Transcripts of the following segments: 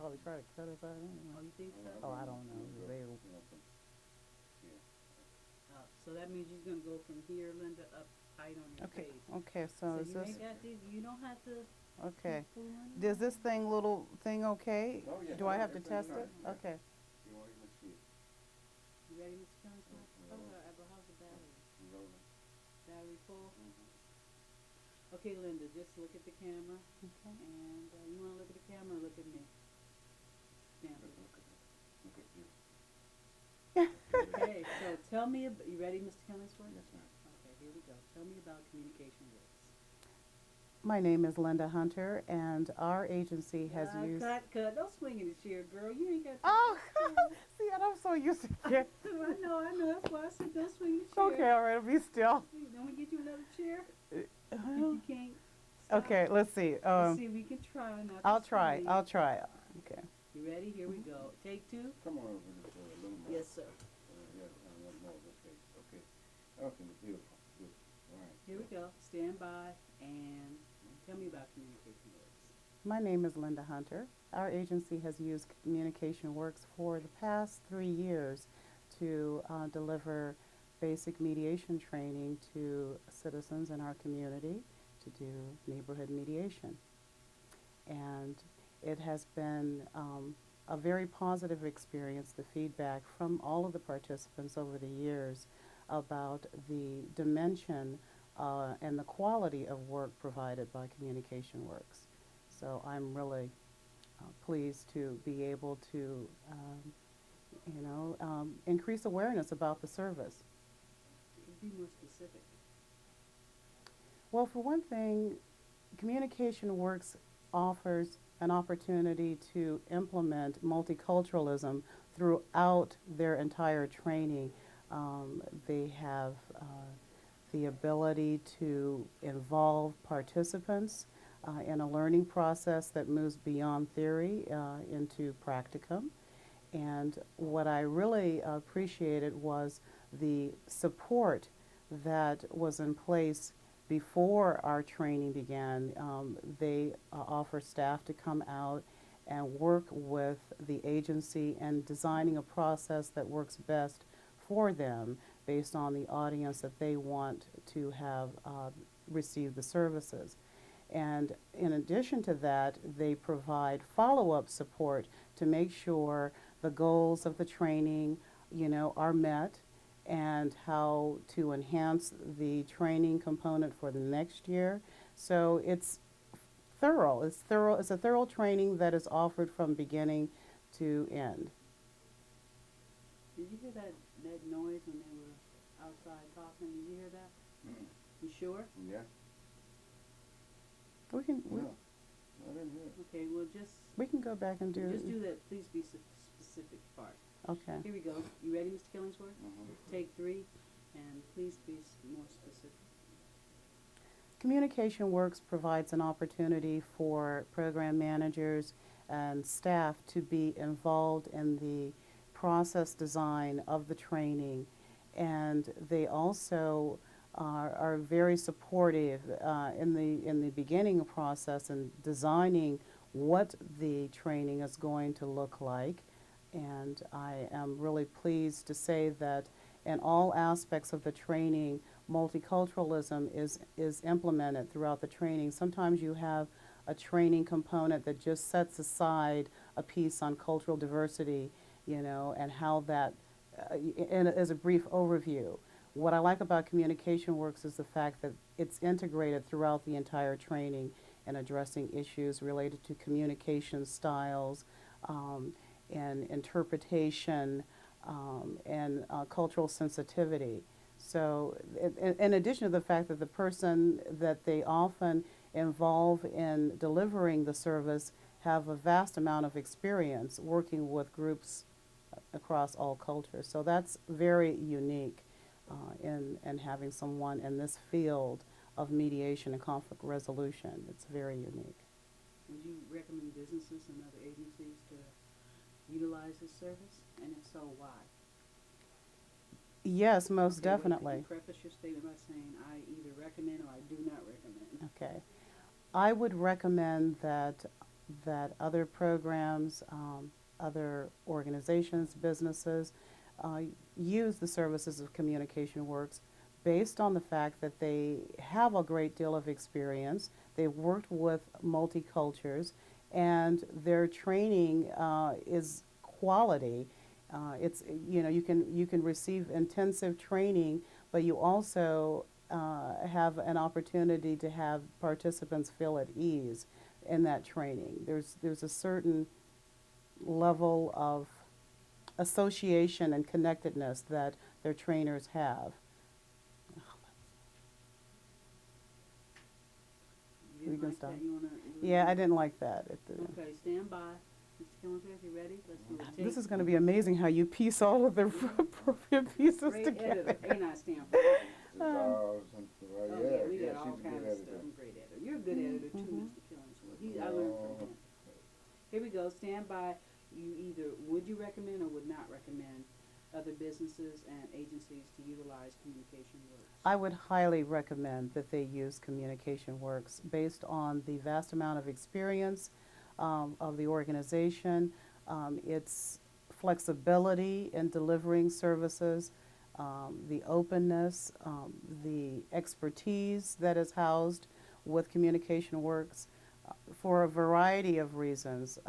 probably try to cut us out Oh, anyway. you think so? Oh, I don't know. They, So that means you're gonna go from here, Linda, up tight on your okay, face. okay, So so is you this, ain't got to. You don't have to keep okay. fooling Does this around. thing, little thing okay? Oh, yeah. Do I have to Everything's test fine. it? Yeah. Okay. You want to see it? You ready, Mr. Killingsworth? Roll. How's the battery? Rolling. Battery full? Mm-hmm. Okay, Linda, just look at the camera. Okay. And you want to look at the camera or look at me? Stand Look, up. look at you. Okay, so tell me, you ready, Mr. Killingsworth? Yes, ma'am. Okay, here we go. Tell me about communication works. My name is Linda Hunter, and our agency has used. Cut. Don't swing in the chair, girl. You ain't got to. Oh, see, and I'm so used to it. I know. That's why I said don't swing in the chair. Okay, all right, I'll be still. Don't we get you another chair? If Uh, you can't stop. okay, let's see. Let's see, we can try not to I'll try. swing. I'll try. Okay. You ready? Here we go. Take two. Come on over this way a little more. Yes, sir. Yeah, a little more. Okay. Okay. Okay, beautiful. Beautiful. All right. Here we go. Stand by and tell me about communication works. My name is Linda Hunter. Our agency has used Communication Works for the past 3 years to deliver basic mediation training to citizens in our community to do neighborhood mediation. And it has been a very positive experience, the feedback from all of the participants over the years about the dimension and the quality of work provided by Communication Works. So I'm really pleased to be able to, increase awareness about the service. Be more specific. Well, for one thing, Communication Works offers an opportunity to implement multiculturalism throughout their entire training. They have the ability to involve participants in a learning process that moves beyond theory into practicum. And what I really appreciated was the support that was in place before our training began. They offer staff to come out and work with the agency and designing a process that works best for them based on the audience that they want to have receive the services. And in addition to that, they provide follow-up support to make sure the goals of the training, are met, and how to enhance the training component for the next year. So it's thorough. It's thorough. It's a thorough training that is offered from beginning to end. Did you hear that noise when they were outside talking? Did you hear that? Mm. You sure? Yeah. We can we, No. I didn't hear it. Okay, well just we can go back and do. just do that. Please be specific part. Okay. Here we go. You ready, Mr. Killingsworth? Mm-hmm. Take three, and please be more specific. Communication Works provides an opportunity for program managers and staff to be involved in the process design of the training, and they also are very supportive in the beginning process and designing what the training is going to look like. And I am really pleased to say that in all aspects of the training, multiculturalism is implemented throughout the training. Sometimes you have a training component that just sets aside a piece on cultural diversity, and how that, as a brief overview. What I like about Communication Works is the fact that it's integrated throughout the entire training and addressing issues related to communication styles, and interpretation, and cultural sensitivity. So in addition to the fact that the person that they often involve in delivering the service have a vast amount of experience working with groups across all cultures. So that's very unique in having someone in this field of mediation and conflict resolution. It's very unique. Would you recommend businesses and other agencies to utilize this service? And if so, why? Yes, most Okay, wait, definitely. could you preface your statement by saying I either recommend or I do not recommend? Okay. I would recommend that that other programs, other organizations, businesses use the services of Communication Works based on the fact that they have a great deal of experience. They've worked with multicultures, and their training is quality. It's, you know, you can receive intensive training, but you also have an opportunity to have participants feel at ease in that training. There's a certain level of association and connectedness that their trainers have. You We can like stop. that? You wanna? Yeah, I didn't like that. Okay, stand by. Mr. Killenberg, you ready? Let's do a tape. This is going to be amazing how you piece all of the appropriate pieces Great together. editor, ain't I, Stanford? Oh, yeah, We yeah, got all she's a kinds good of stuff. editor. I'm a great editor. You're a good editor too, Mhm. Mr. Killingsworth. I learned from him. Here we go. Stand by. You either would you recommend or would not recommend other businesses and agencies to utilize Communication Works? I would highly recommend that they use Communication Works based on the vast amount of experience of the organization, its flexibility in delivering services, the openness, the expertise that is housed with Communication Works. For a variety of reasons,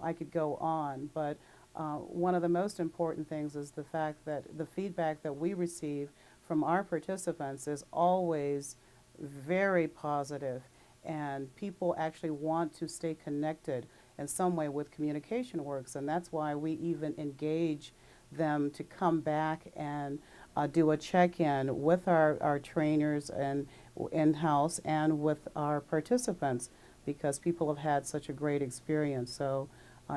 I could go on, but one of the most important things is the fact that the feedback that we receive from our participants is always very positive, and people actually want to stay connected in some way with Communication Works, and that's why we even engage them to come back and do a check-in with our trainers and in-house and with our participants, because people have had such a great experience. So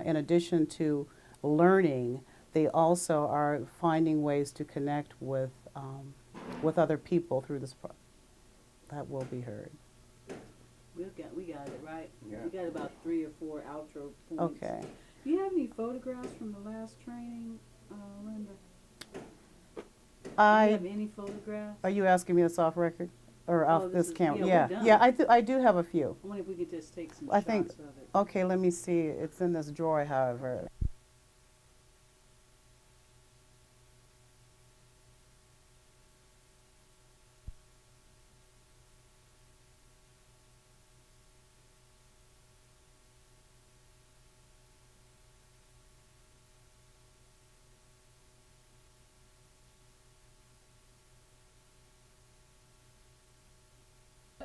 in addition to learning, they also are finding ways to connect with other people through this that will be heard. We got it, right? Yeah. We got about 3 or 4 outro points. Okay. Do you have any photographs from the last training, Linda? Do you have any photographs? Are you asking me this off record or off this camera? yeah, we're done. Yeah, I do have a few. I wonder if we could just take some I shots think- of it. Okay, let me see. It's in this drawer, however.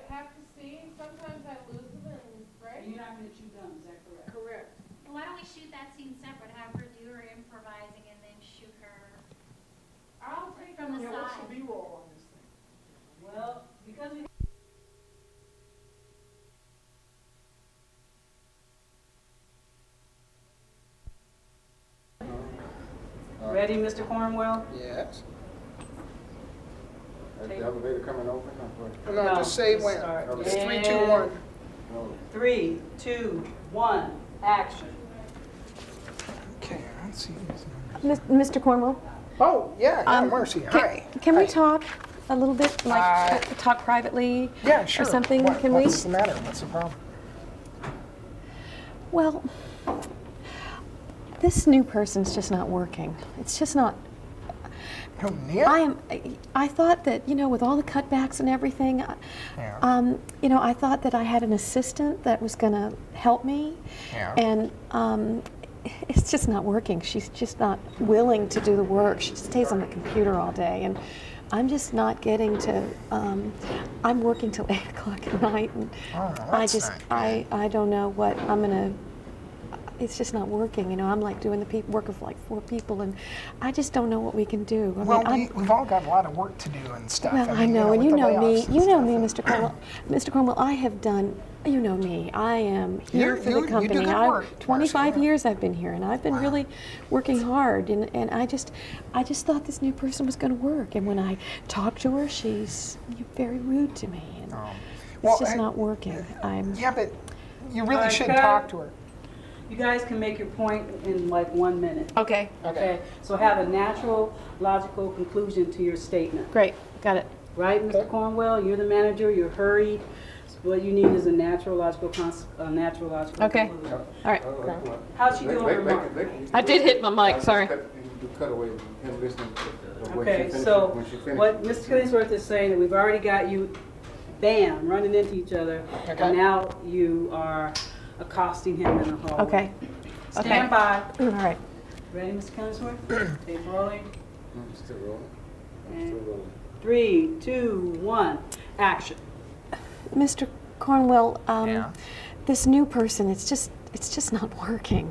Have to see, sometimes I lose them and right? You're not gonna chew gum, is that correct? Correct. Why don't we shoot that scene separate, have her do her improvising and then shoot her I'll take from the what's side. the B-roll on this thing? Well, because we ready, Mr. Cornwell? Yes. Is the elevator coming open or what? No, just say just when. start. It's Okay. 3, 2, 1. No. 3, 2, 1, action. Okay, let's see these numbers. Mr. Cornwell, Oh, yeah, Mercy, hi. can we Hi. talk a little bit, like talk privately? Yeah, sure. Or something? What- Can we? What's the matter? What's the problem? Well, this new person's just not working. It's just not. Who, Neil? I thought that, you know, with all the cutbacks and everything, Yeah. you know, I thought that I had an assistant that was going to help me. Yeah. And it's just not working. She's just not willing to do the work. She stays on the computer all day. And I'm just not getting to, I'm working till 8 o'clock at night. And Oh, I that's just, not I don't know what I'm going to, it's just not working. You know, I'm like doing the work of like 4 people, and I just don't know what we can do. I Well, mean, we've all got a lot of work to do and stuff. well, I mean, know, and with you the know me. layoffs and You know stuff me, and- Mr. Cornwell. Mr. Cornwell, I have done. You know me. I am here You for do the good company. work, 25 Marcy, yeah. years I've been here, and I've been Wow. really working hard. And I just thought this new person was going to work. And when I talked to her, she's very rude to me, and Well, it's just I- not working. Yeah, but you really Alright, should cut. talk to her. You guys can make your point in like 1 minute. Okay. Okay, so have a natural, logical conclusion to your statement. Great. Got it. Right, Mr. Cornwell? You're the manager, you're hurried. What you need is a natural logical Okay. conclusion. All right. How's she doing with Mark? I did hit my mic, sorry. You cut away him listening to what she Okay, finished, so when she finished. what Mr. Killingsworth is saying, that we've already got you, bam, running into each other, Okay. and now you are accosting him in the hallway. Okay. Stand by. All right. Ready, Mr. Killingsworth? Tape rolling. Still rolling? And Still rolling. 3, 2, 1, action. Mr. Cornwell, Yeah. this new person, it's just not working.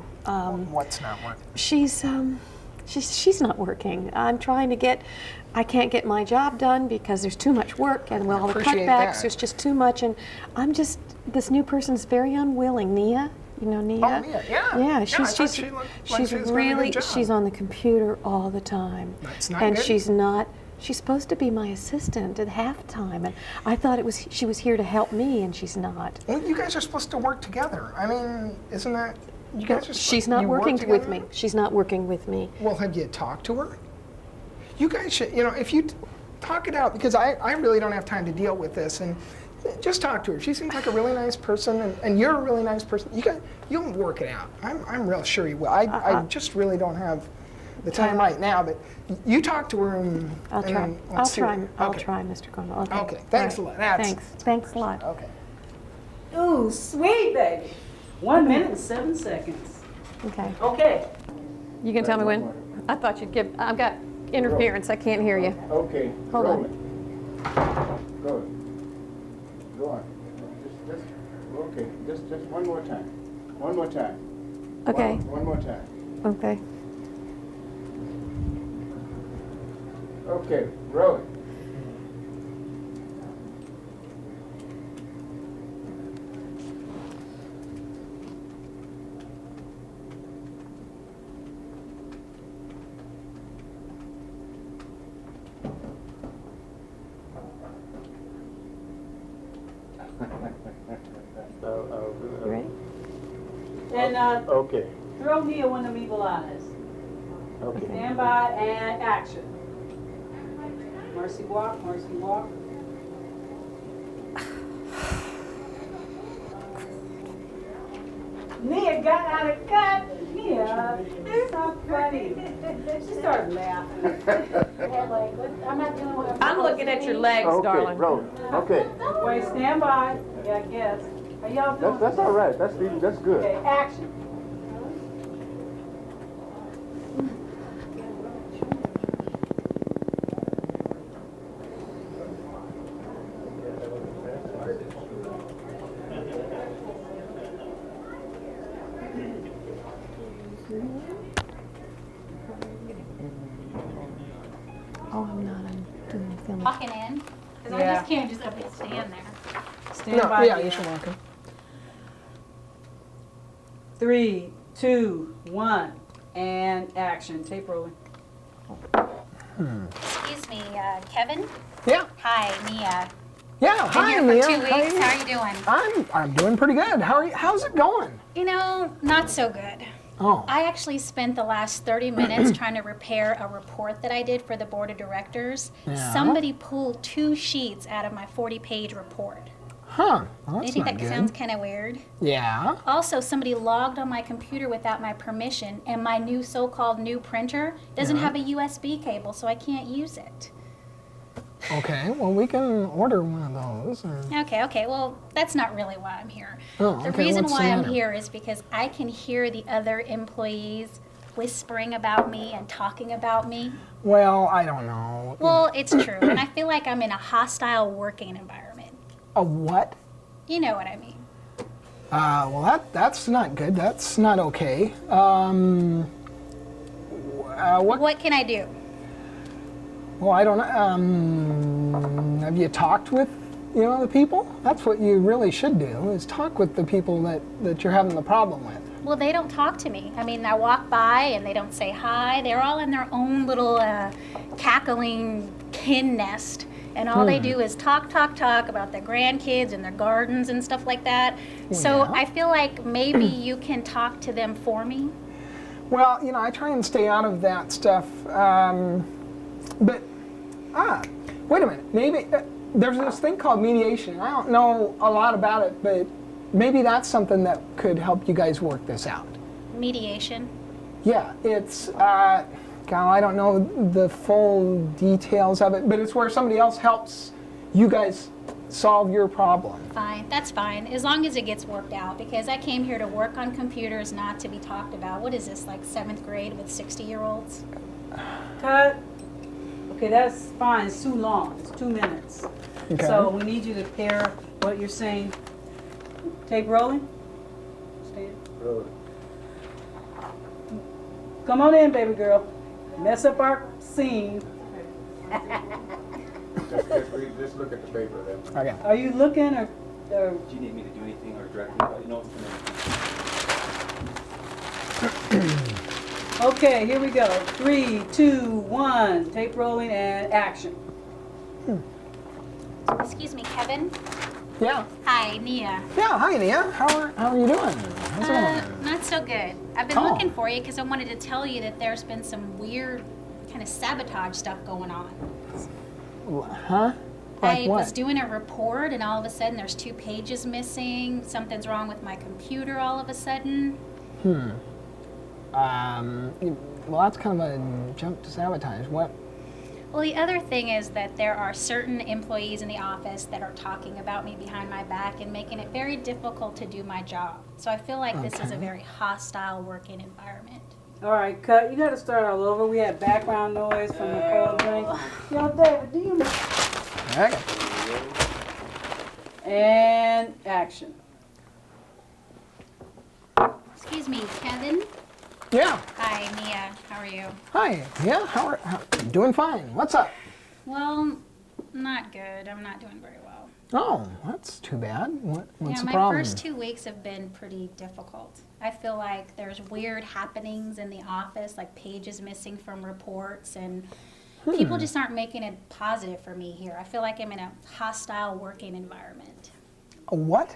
What's not working? She's not working. I'm trying to get, I can't get my job done because there's too much work, and with all the Appreciate cutbacks, that. there's just too much, and this new person's very unwilling. Nia, you know Nia? Oh, Nia, yeah. Yeah, I she's thought she looked like she's she was doing a good really, job. she's on the computer all the time. That's not and good. she's supposed to be my assistant at halftime, and I thought she was here to help me, and she's not. Well, you guys are supposed to work together. I mean, isn't that, you guys are She's not you work working with together? me. She's not working with me. Well, have you talked to her? You guys should, if you talk it out, because I really don't have time to deal with this, and just talk to her. She seems like a really nice person, and you're a really nice person. You'll work it out. I'm real sure you will. I just really don't have the time right now, but you talk to her and I'll try. and I'll let's see try. what- I'll okay. try, Mr. Cornwell. Okay. Okay, thanks All a lot. That's- Thanks a lot. Okay. Ooh, sweet baby. 1 minute and 7 seconds. Okay. Okay. You can tell me when? I thought you'd give, I've got interference, I can't hear you. Okay. Hold on. Go. Go on. Okay, just one more time. One more time. Okay. One more time. Okay. Okay, roll it. You ready? And Okay, throw Nia one of them evil eyes. okay. Stand by and action. Mercy walk, mercy walk. Nia got out of cut. Nia, it's not funny. She started laughing. I'm looking at your legs, Okay, darling. roll it. Okay, Wait, stand by. Yeah, I guess. Are y'all doing? that's all right. That's good. Okay, action. Oh, I'm not. I'm doing film. Walking in, because I Yeah. just can't just up and stand there. Stand No, by. yeah, Nia. you should walk in. 3, 2, 1, and action. Tape rolling. Excuse me, Kevin? Yeah. Hi, Mia. Yeah. Been Hi, here Mia. for 2 How are weeks. you? How are you doing? I'm doing pretty good. How are you? How's it going? You know, not so good. Oh. I actually spent the last 30 minutes trying to repair a report that I did for the board of directors. Yeah. Somebody pulled 2 sheets out of my 40-page report. Huh. Well, Do that's you think not that good. sounds kind of weird? Yeah. Also, somebody logged on my computer without my permission, and my new so-called new printer doesn't have a USB cable, so I can't use it. Okay. Well, we can order one of those. Or... Okay, well, that's not really why I'm here. Oh, The okay, reason what's the why I'm matter? here is because I can hear the other employees whispering about me and talking about me. Well, I don't know. Well, it's true, and I feel like I'm in a hostile working environment. A what? You know what I mean. Well, that's not good. That's not okay. What? What can I do? Well, I don't know. Have you talked with, the people? That's what you really should do, is talk with the people that you're having the problem with. Well, they don't talk to me. I mean, I walk by and they don't say hi. They're all in their own little cackling kin nest. And all they do is talk about their grandkids and their gardens and stuff like that. So Yeah. I feel like maybe you can talk to them for me. Well, I try and stay out of that stuff. But, wait a minute. Maybe, there's this thing called mediation. I don't know a lot about it, but maybe that's something that could help you guys work this out. Mediation. Yeah, it's, God, I don't know the full details of it, but it's where somebody else helps you guys solve your problem. Fine, that's fine, as long as it gets worked out, because I came here to work on computers, not to be talked about. What is this, like 7th grade with 60-year-olds? Cut. Okay, that's fine. It's too long. It's 2 minutes. Okay. So we need you to pair what you're saying. Tape rolling. Stand. Really? Come on in, baby girl. Mess up our scene. Just look at the paper then. Okay. Are you looking or Do you need me to do anything or direct me? No, okay, here we go. 3, 2, 1. Tape rolling and action. Excuse me, Kevin? Yeah. Hi, Nia. Yeah, hi, Nia. How are you doing? How's it going? Not so good. I've been Oh. looking for you because I wanted to tell you that there's been some weird kind of sabotage stuff going on. Huh? Like I what? was doing a report and all of a sudden there's 2 pages missing. Something's wrong with my computer all of a sudden. Well, that's kind of a jump to sabotage. What? Well, the other thing is that there are certain employees in the office that are talking about me behind my back and making it very difficult to do my job. So I feel like this is a Okay. very hostile working environment. All right, cut. You got to start all over. We had background noise from the cold drink. Yo, David, do you? Okay. And action. Excuse me, Kevin? Yeah. Hi, Nia. How are you? Hi. Yeah. How doing fine. What's up? Well, not good. I'm not doing very well. Oh, that's too bad. What's Yeah, the my problem? first 2 weeks have been pretty difficult. I feel like there's weird happenings in the office, like pages missing from reports, and people just aren't making it positive for me here. I feel like I'm in a hostile working environment. A what?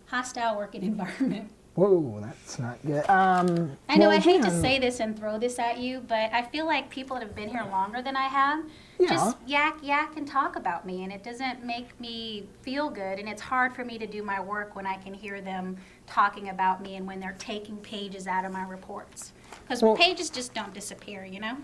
Hostile working environment. Whoa, that's not good. I know well, I hate to Jan, say this and throw this at you, but I feel like people that have been here longer than I have just yak and talk about me, and it doesn't make me feel good, and it's hard for me to do my work when I can hear them talking about me and when they're taking pages out of my reports. Because Well- pages just don't disappear, you know?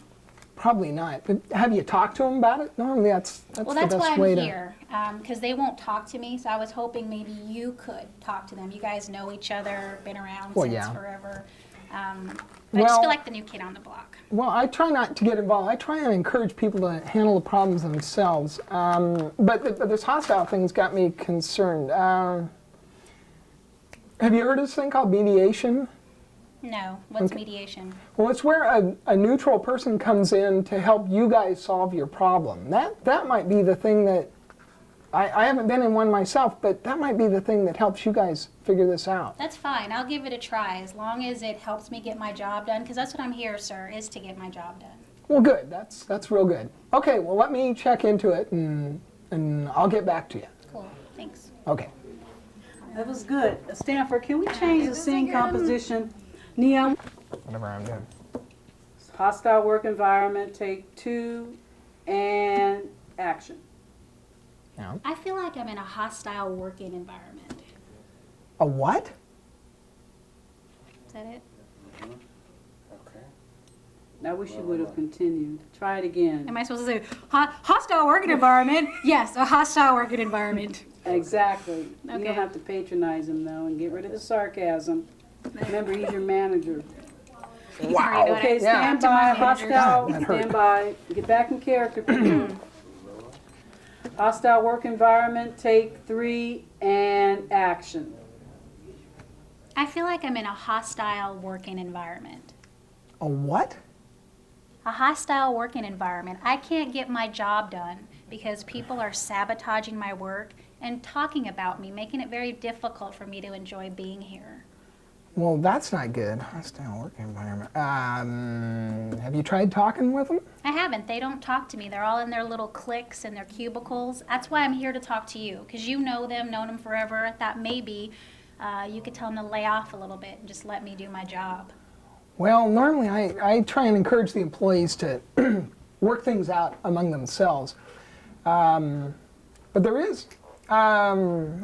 Probably not. But have you talked to them about it? Normally, that's Well, the that's best why way I'm to. here, because they won't talk to me, so I was hoping maybe you could talk to them. You guys know each other, been around Well, since yeah. forever. I just Well- feel like the new kid on the block. Well, I try not to get involved. I try and encourage people to handle the problems themselves. But this hostile thing's got me concerned. Have you heard of this thing called mediation? No, what's Okay. mediation? Well, it's where a neutral person comes in to help you guys solve your problem. That might be the thing that, I haven't been in one myself, but that might be the thing that helps you guys figure this out. That's fine. I'll give it a try as long as it helps me get my job done, because that's what I'm here, sir, is to get my job done. Well, good. That's real good. Okay, well, let me check into it, and I'll get back to you. Cool. Thanks. Okay. That was good. Stanford, can we change the scene composition? Nia, Whatever I'm doing. hostile work environment, take 2, and action. Yeah. I feel like I'm in a hostile working environment. A what? Is that it? Okay. I wish you would have continued. Try it again. Am I supposed to say hostile working environment? Yes, a hostile working environment. Exactly. You Okay. don't have to patronize him, though, and get rid of the sarcasm. Remember, he's your manager. Wow. Okay, Yeah. stand To my by, manager. hostile, That hurt. stand by. Get back in character, people. Hostile work environment, take 3, and action. I feel like I'm in a hostile working environment. A what? A hostile working environment. I can't get my job done because people are sabotaging my work and talking about me, making it very difficult for me to enjoy being here. Well, that's not good. Hostile work environment. Have you tried talking with them? I haven't. They don't talk to me. They're all in their little cliques and their cubicles. That's why I'm here to talk to you, because you know them, known them forever. I thought maybe you could tell them to lay off a little bit and just let me do my job. Well, normally I try and encourage the employees to work things out among themselves. But there is I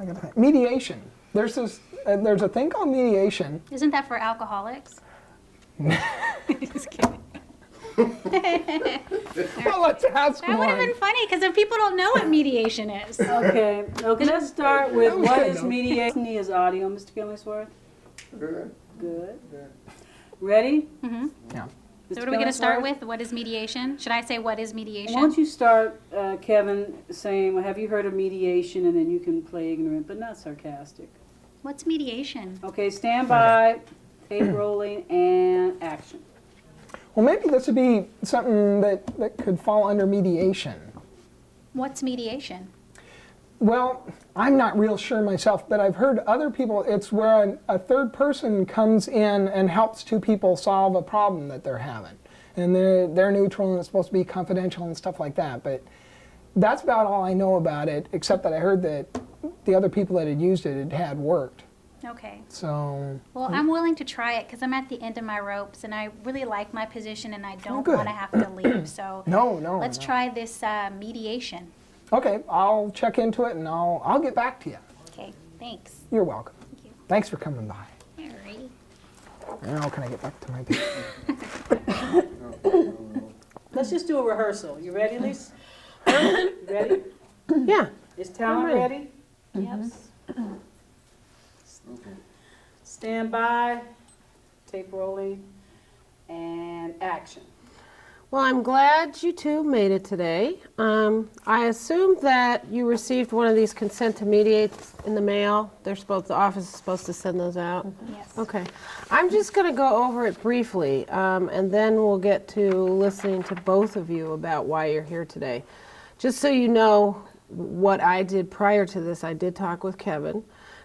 gotta think, mediation. There's a thing called mediation. Isn't that for alcoholics? Just kidding. Well, let's ask That would have one. been funny because if people don't know what mediation is. Okay, let's start with That was what good, is though. mediation? Is audio, Mr. Killingsworth? Good. Good. Ready? Mm-hmm. Yeah. So what are we going to start with? What is mediation? Should I say what is mediation? Why don't you start, Kevin, saying, well, have you heard of mediation? And then you can play ignorant, but not sarcastic. What's mediation? Okay, stand by, tape rolling, and action. Well, maybe this would be something that could fall under mediation. What's mediation? Well, I'm not real sure myself, but I've heard other people, it's where a third person comes in and helps two people solve a problem that they're having. And they're neutral and it's supposed to be confidential and stuff like that. But that's about all I know about it, except that I heard that the other people that had used it had worked. Okay. So, Well, I'm willing to try it because I'm at the end of my ropes and I really like my position and I don't good. want to have to leave. So no. let's try this mediation. Okay, I'll check into it and I'll get back to you. Okay, thanks. You're welcome. Thank you. Thanks for coming by. Harry. Now can I get back to my paper? Let's just do a rehearsal. You ready, Lisa? You ready? Yeah. Is Talon I'm ready. ready? Yes. Stand by, tape rolling, and action. Well, I'm glad you two made it today. I assume that you received one of these consent to mediate in the mail. The office is supposed to send those out. Yes. Okay. I'm just going to go over it briefly, and then we'll get to listening to both of you about why you're here today. Just so you know what I did prior to this, I did talk with Kevin,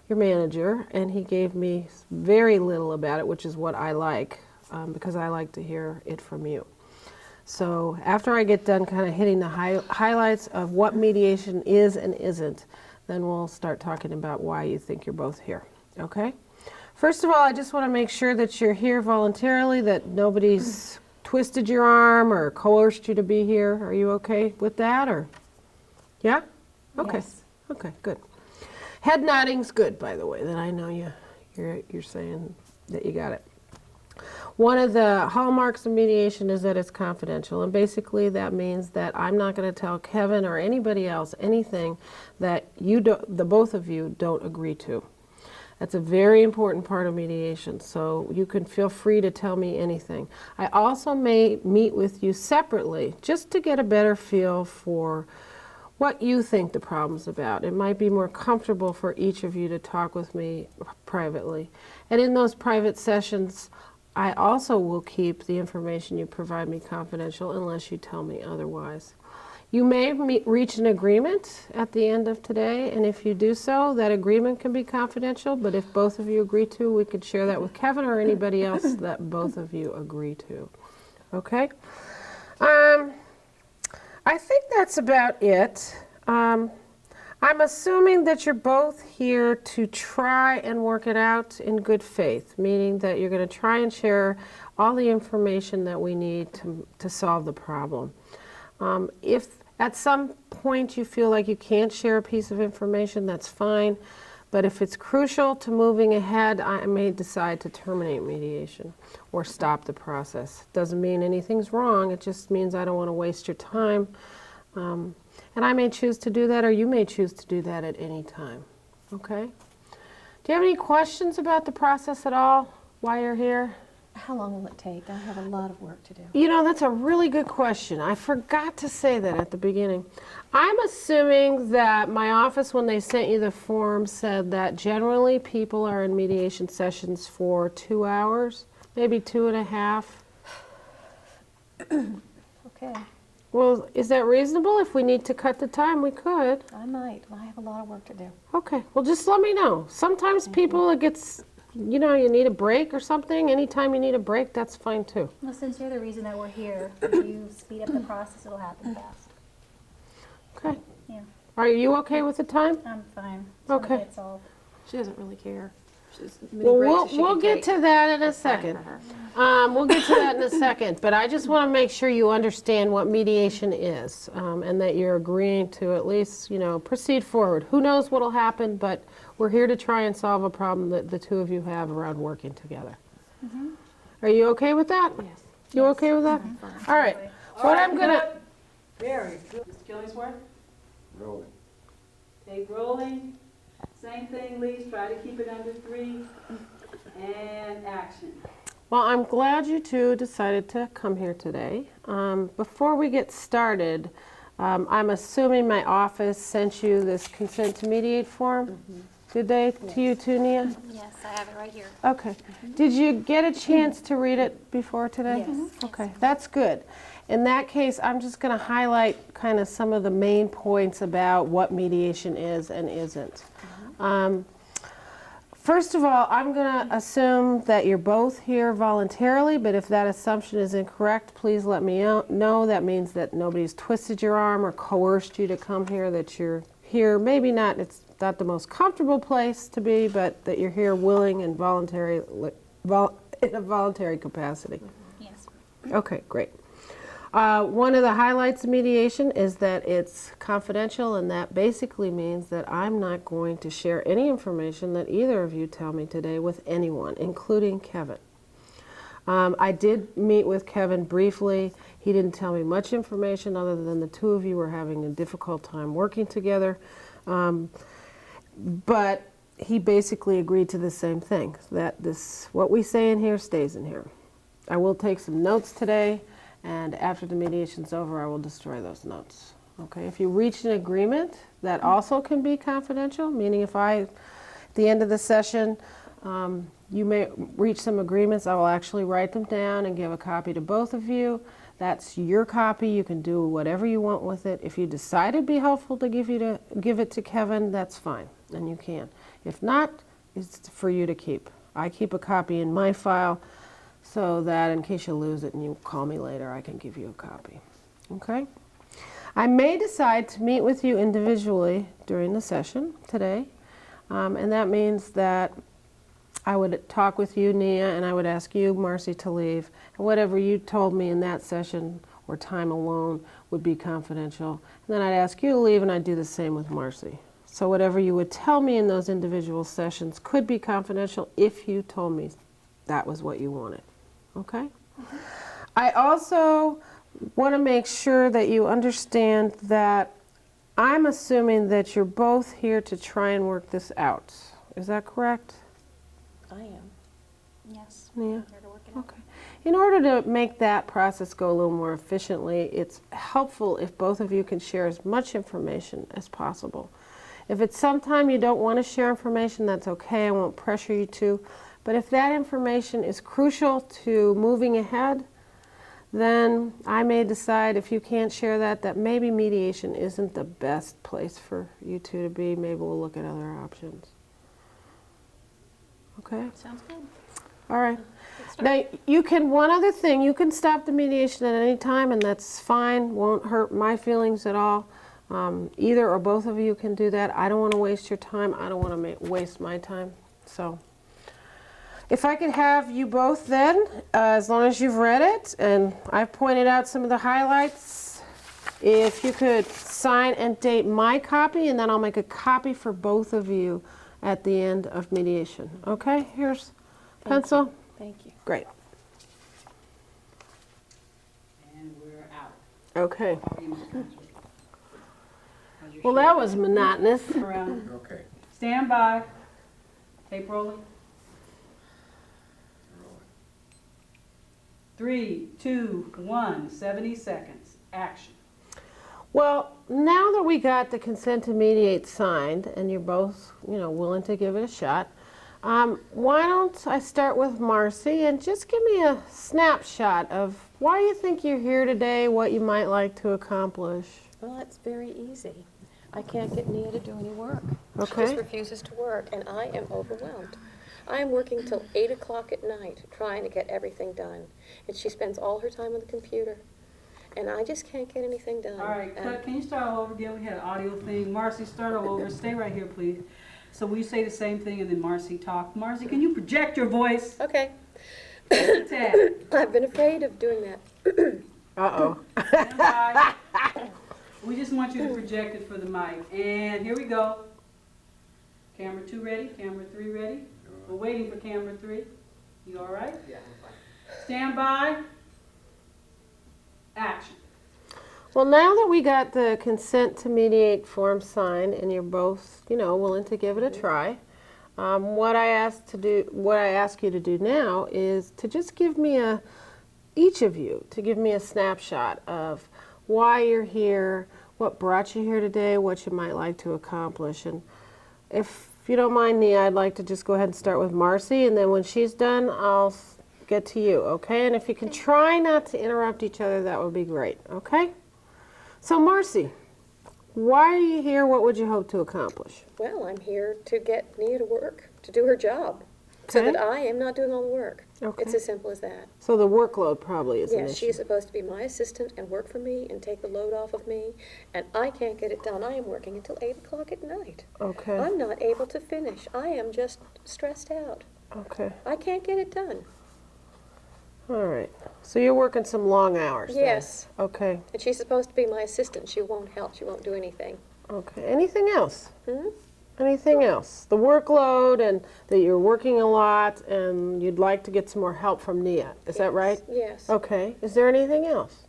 your manager, and he gave me very little about it, which is what I like, because I like to hear it from you. So after I get done kind of hitting the highlights of what mediation is and isn't, then we'll start talking about why you think you're both here, okay? First of all, I just want to make sure that you're here voluntarily, that nobody's twisted your arm or coerced you to be here. Are you okay with that, or? Yeah? Okay. Yes. Okay, good. Head nodding's good, by the way, that I know you're saying that you got it. One of the hallmarks of mediation is that it's confidential, and basically that means that I'm not going to tell Kevin or anybody else anything that the both of you don't agree to. That's a very important part of mediation, so you can feel free to tell me anything. I also may meet with you separately just to get a better feel for what you think the problem's about. It might be more comfortable for each of you to talk with me privately. And in those private sessions, I also will keep the information you provide me confidential unless you tell me otherwise. You may reach an agreement at the end of today, and if you do so, that agreement can be confidential, but if both of you agree to, we could share that with Kevin or anybody else that both of you agree to. Okay? I think that's about it. I'm assuming that you're both here to try and work it out in good faith, meaning that you're going to try and share all the information that we need to solve the problem. If at some point you feel like you can't share a piece of information, that's fine. But if it's crucial to moving ahead, I may decide to terminate mediation or stop the process. Doesn't mean anything's wrong, it just means I don't want to waste your time. And I may choose to do that, or you may choose to do that at any time. Okay? Do you have any questions about the process at all while you're here? How long will it take? I have a lot of work to do. You know, that's a really good question. I forgot to say that at the beginning. I'm assuming that my office, when they sent you the form, said that generally people are in mediation sessions for 2 hours, maybe 2.5. Okay, Well, is that reasonable? If we need to cut the time, we could. I might. I have a lot of work to do. Okay, well, just let me know. Sometimes people, it gets, you know, you need a break or something. Anytime you need a break, that's fine too. Well, since you're the reason that we're here, if you speed up the process, it'll happen fast. Okay. Yeah, Are you okay with the time? I'm fine. Just wanna Okay. get it solved. She doesn't really care. She's Well, we'll get to that in a second. We'll get to that in a second, but I just want to make sure you understand what mediation is, and that you're agreeing to at least, proceed forward. Who knows what'll happen, but we're here to try and solve a problem that the two of you have around working together. Are you okay with that? Yes. You okay with that? All right. What I'm gonna. Very good. Mr. Killingsworth? Rolling. Tape rolling. Same thing, Lise. Try to keep it under 3. And action. Well, I'm glad you two decided to come here today. Before we get started, I'm assuming my office sent you this consent to mediate form. Did they to you too, Nia? Yes, I have it right here. Okay. Did you get a chance to read it before today? Yes. Okay, that's good. In that case, I'm just going to highlight kind of some of the main points about what mediation is and isn't. First of all, I'm going to assume that you're both here voluntarily, but if that assumption is incorrect, please let me know. That means that nobody's twisted your arm or coerced you to come here, that you're here. Maybe not, it's not the most comfortable place to be, but that you're here willing and voluntary, in a voluntary capacity. Yes. Okay, great. One of the highlights of mediation is that it's confidential, and that basically means that I'm not going to share any information that either of you tell me today with anyone, including Kevin. I did meet with Kevin briefly. He didn't tell me much information other than the two of you were having a difficult time working together. But he basically agreed to the same thing, that what we say in here stays in here. I will take some notes today, and after the mediation's over, I will destroy those notes. Okay, if you reach an agreement, that also can be confidential, meaning if at the end of the session, you may reach some agreements, I will actually write them down and give a copy to both of you. That's your copy. You can do whatever you want with it. If you decide it'd be helpful to give it to Kevin, that's fine, and you can. If not, it's for you to keep. I keep a copy in my file so that in case you lose it and you call me later, I can give you a copy. Okay? I may decide to meet with you individually during the session today, and that means that I would talk with you, Nia, and I would ask you, Marcy, to leave. And whatever you told me in that session or time alone would be confidential. And then I'd ask you to leave, and I'd do the same with Marcy. So whatever you would tell me in those individual sessions could be confidential if you told me that was what you wanted. Okay? I also want to make sure that you understand that I'm assuming that you're both here to try and work this out. Is that correct? I am. Yes. Yeah. Here to work it out. Okay. In order to make that process go a little more efficiently, it's helpful if both of you can share as much information as possible. If it's sometime you don't want to share information, that's okay. I won't pressure you to. But if that information is crucial to moving ahead, then I may decide if you can't share that maybe mediation isn't the best place for you two to be. Maybe we'll look at other options. Okay? Sounds good. All right. Now, one other thing, you can stop the mediation at any time, and that's fine, won't hurt my feelings at all. Either or both of you can do that. I don't want to waste your time. I don't want to waste my time. So if I could have you both then, as long as you've read it, and I've pointed out some of the highlights, if you could sign and date my copy, and then I'll make a copy for both of you at the end of mediation. Okay, here's pencil. Thank you. Great. And we're out. Okay. How are you, Ms. Country? How's your Well, shirt? that was monotonous. Around. Okay. Stand by. Tape rolling. 3, 2, 1, 70 seconds. Action. Well, now that we got the consent to mediate signed, and you're both, willing to give it a shot, why don't I start with Marcy and just give me a snapshot of why you think you're here today, what you might like to accomplish. Well, it's very easy. I can't get Nia to do any work. Okay. She just refuses to work, and I am overwhelmed. I am working till 8 o'clock at night trying to get everything done, and she spends all her time on the computer, and I just can't get anything done. All right, cut. Can you start all over again? We had an audio thing. Marcy, start all over. Stay right here, please. So we say the same thing, and then Marcy talk. Marcy, can you project your voice? Okay. Ted, I've been afraid of doing that. Uh-oh. stand by. We just want you to project it for the mic. And here we go. Camera 2 ready? Camera 3 ready? We're waiting for camera 3. You all right? Yeah, I'm fine. Stand by. Action. Well, now that we got the consent to mediate form signed and you're both, willing to give it a try, what I ask you to do now is to just give me each of you, to give me a snapshot of why you're here, what brought you here today, what you might like to accomplish. And if you don't mind, Nia, I'd like to just go ahead and start with Marcy, and then when she's done, I'll get to you, okay? And if you can try not to interrupt each other, that would be great, okay? So Marcy, why are you here? What would you hope to accomplish? Well, I'm here to get Nia to work, to do her job, so Okay. that I am not doing all the work. Okay. It's as simple as that. So the workload probably is an Yes, issue. she's supposed to be my assistant and work for me and take the load off of me, and I can't get it done. I am working until 8 o'clock at night. Okay, I'm not able to finish. I am just stressed out. okay, I can't get it done. all right. So you're working some long hours then? Yes, Okay, and she's supposed to be my assistant. She won't help. She won't do anything. okay. Anything else? Hmm? Anything else? The workload and that you're working a lot and you'd like to get some more help from Nia. Is that right? Yes. Okay. Is there anything else?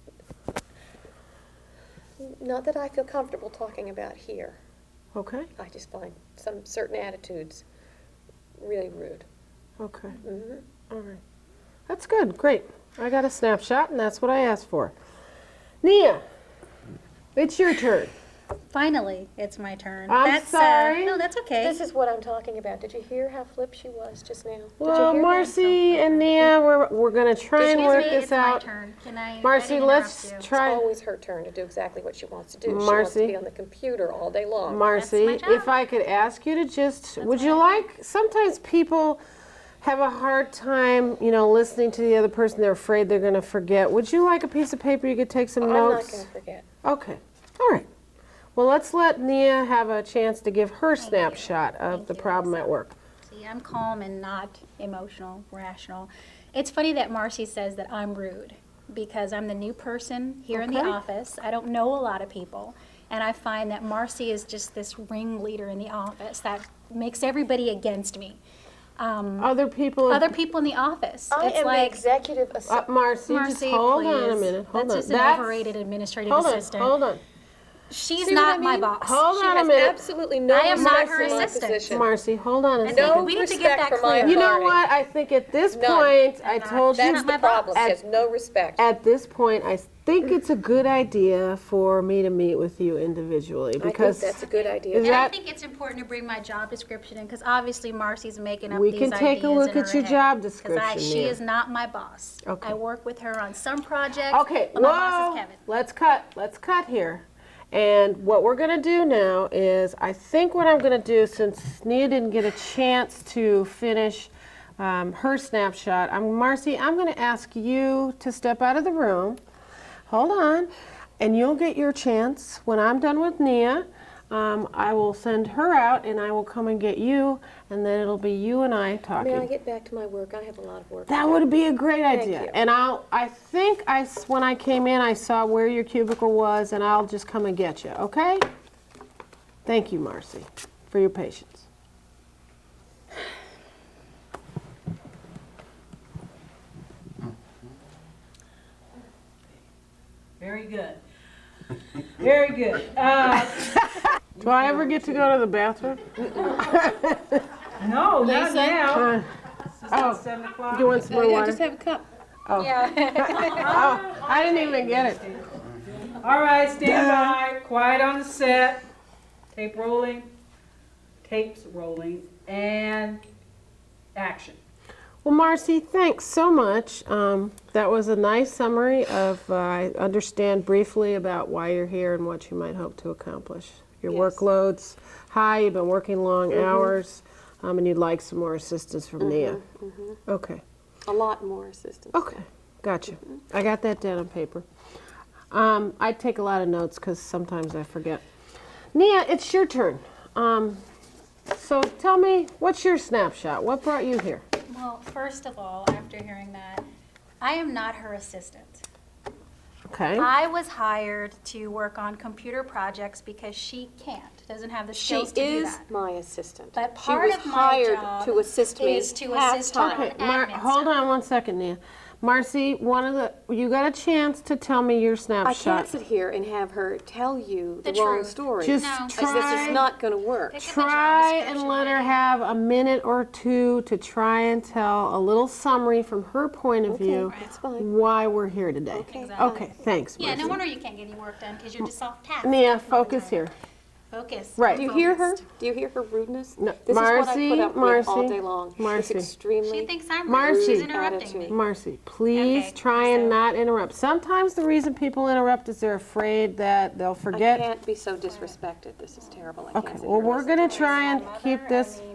Not that I feel comfortable talking about here. Okay. I just find some certain attitudes really rude. Okay. Hmm. All right. That's good. Great. I got a snapshot and that's what I asked for. Nia, it's your turn. Finally, it's my turn. I'm sorry. No, that's okay. This is what I'm talking about. Did you hear how flip she was just now? Did Well, you hear Marcy and Nia, we're going to try and Excuse work me, this it's out. my turn. Can I? Marcy, I didn't let's interrupt you. try. It's always her turn to do exactly what she wants to do. She wants Marcy? to be on the computer all day long. Marcy, That's my job. if I could ask you to just, would what you I like, sometimes people have a hard time, listening to the other person. They're afraid they're going to forget. Would you like a piece of paper you could take some I'm not notes? going to forget. Okay. All right. Well, let's let Nia have a chance to give her snapshot of the problem at work. See, I'm calm and not emotional, rational. It's funny that Marcy says that I'm rude because I'm the new person here in the Okay. office. I don't know a lot of people. And I find that Marcy is just this ringleader in the office that makes everybody against me. Other people. Other people in the office. I it's am like, the executive assistant. Marcy, just Marcy, hold please. on a minute. Hold That's on. just an overrated administrative assistant. Hold on. She's See what not I my mean? boss. Hold She on a has minute. absolutely no I am not respect her for my assistant. position. Marcy, hold on a And second. no We need to get respect that for my clear. You know authority. what? I think at this None. point, I told you. That's not the my problem. boss. She has no respect. At this point, I think it's a good idea for me to meet with you individually I think because that's a good idea. Is And I that- think it's important to bring my job description in because obviously Marcy's making up We these can ideas take a look in at her your head. job 'Cause description, she Nia. is not my boss. Okay. I work with her on some projects. Okay, but my boss whoa, is Kevin. let's cut here. And what we're gonna do now is, I think what I'm gonna do, since Nia didn't get a chance to finish her snapshot, Marcy, I'm gonna ask you to step out of the room. Hold on, and you'll get your chance when I'm done with Nia. I will send her out and I will come and get you, and then it'll be you and I talking. May I get back to my work? I have a lot of work. That would be a great idea. you. And I think when I came in, I saw where your cubicle was, and I'll just come and get you, okay? Thank you, Marcy, for your patience. Very good. Very good. Do I ever get to go to the bathroom? No, not now. It's Oh, 7 o'clock. you want some more water? Just have a cup. Oh. Oh, I didn't even get it. All right, stand by. Quiet on the set. Tape rolling. Tapes rolling. And action. Well, Marcy, thanks so much. That was a nice summary of, I understand briefly about why you're here and what you might hope to accomplish. Your Yes. workload's high, you've been working long hours, and you'd like some more assistance from Nia. Okay, A lot more assistance. okay, gotcha. I got that down on paper. I take a lot of notes because sometimes I forget. Nia, it's your turn. So tell me, what's your snapshot? What brought you here? Well, first of all, after hearing that, I am not her assistant. Okay. I was hired to work on computer projects because she doesn't have the skills to do that. my assistant. But part of my job to assist me is to assist her half-time. on Okay, admin hold stuff. on one second, Nia. Marcy, you got a chance to tell me your I snapshot. can't sit here and have her tell you The the wrong truth. story. Just No. It's try. just not going to work. Pick up the job Try and description, let her lady. have a minute or two to try and tell a little summary from her point of view That's fine. why we're here today. Okay. Exactly. Okay, thanks, Yeah, Marcy. no wonder you can't get any work done because you're just off task. Nia, focus here. Focus. Right. Do you hear her? Focused. Do you hear her rudeness? No, This is what I Marcy, put up with Marcy, all day long. Marcy. It's extremely She thinks I'm Marcy. rude. She's interrupting me. Attitude. Marcy, please Okay, try and so- not interrupt. Sometimes the reason people interrupt is they're afraid that they'll I forget. can't be so disrespected. This is terrible. I can't Okay, sit well, here we're listening going to to try and Mother, keep this. I mean,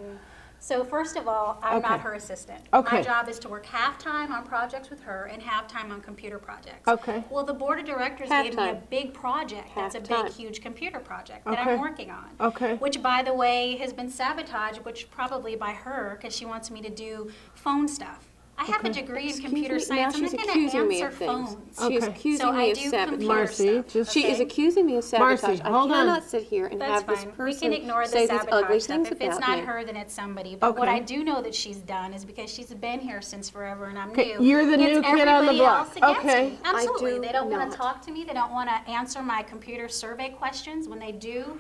so first of all, I'm Okay. not her assistant. Okay. My job is to work half-time on projects with her and half-time on computer projects. Okay. Well, the board of directors gave me a Half-time. big project. That's a Half-time. big, huge computer project that Okay. I'm working on. Okay. Which, by the way, has been sabotaged, which probably by her, because she wants me to do phone stuff. I have a degree in Excuse computer me, science. now I'm she's not going accusing to me answer of things. phones. She is Okay. accusing So me I of do sabotage. computer Marcy, stuff. just- She is okay? accusing me of sabotage. Marcy, I hold on. cannot sit here and That's have this fine. We person can ignore the say these ugly sabotage things stuff. If it's about not me. her, then it's somebody. But what Okay. I do know that she's done is because she's been here since forever and I'm Okay, new. you're the gets new kid on the everybody block. else against Okay. me. Absolutely. do They don't want not. to talk to me. They don't want to answer my computer survey questions. When they do,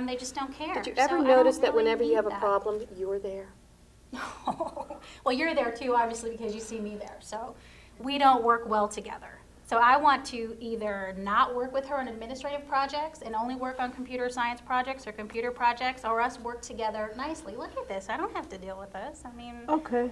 they just don't care. Did you So ever I don't notice that really whenever you need have a that. problem, you're there? Well, you're there too, obviously, because you see me there. So we don't work well together. So I want to either not work with her on administrative projects and only work on computer science projects or computer projects, or us work together nicely. Look at this. I don't have to deal with this. I mean, Okay,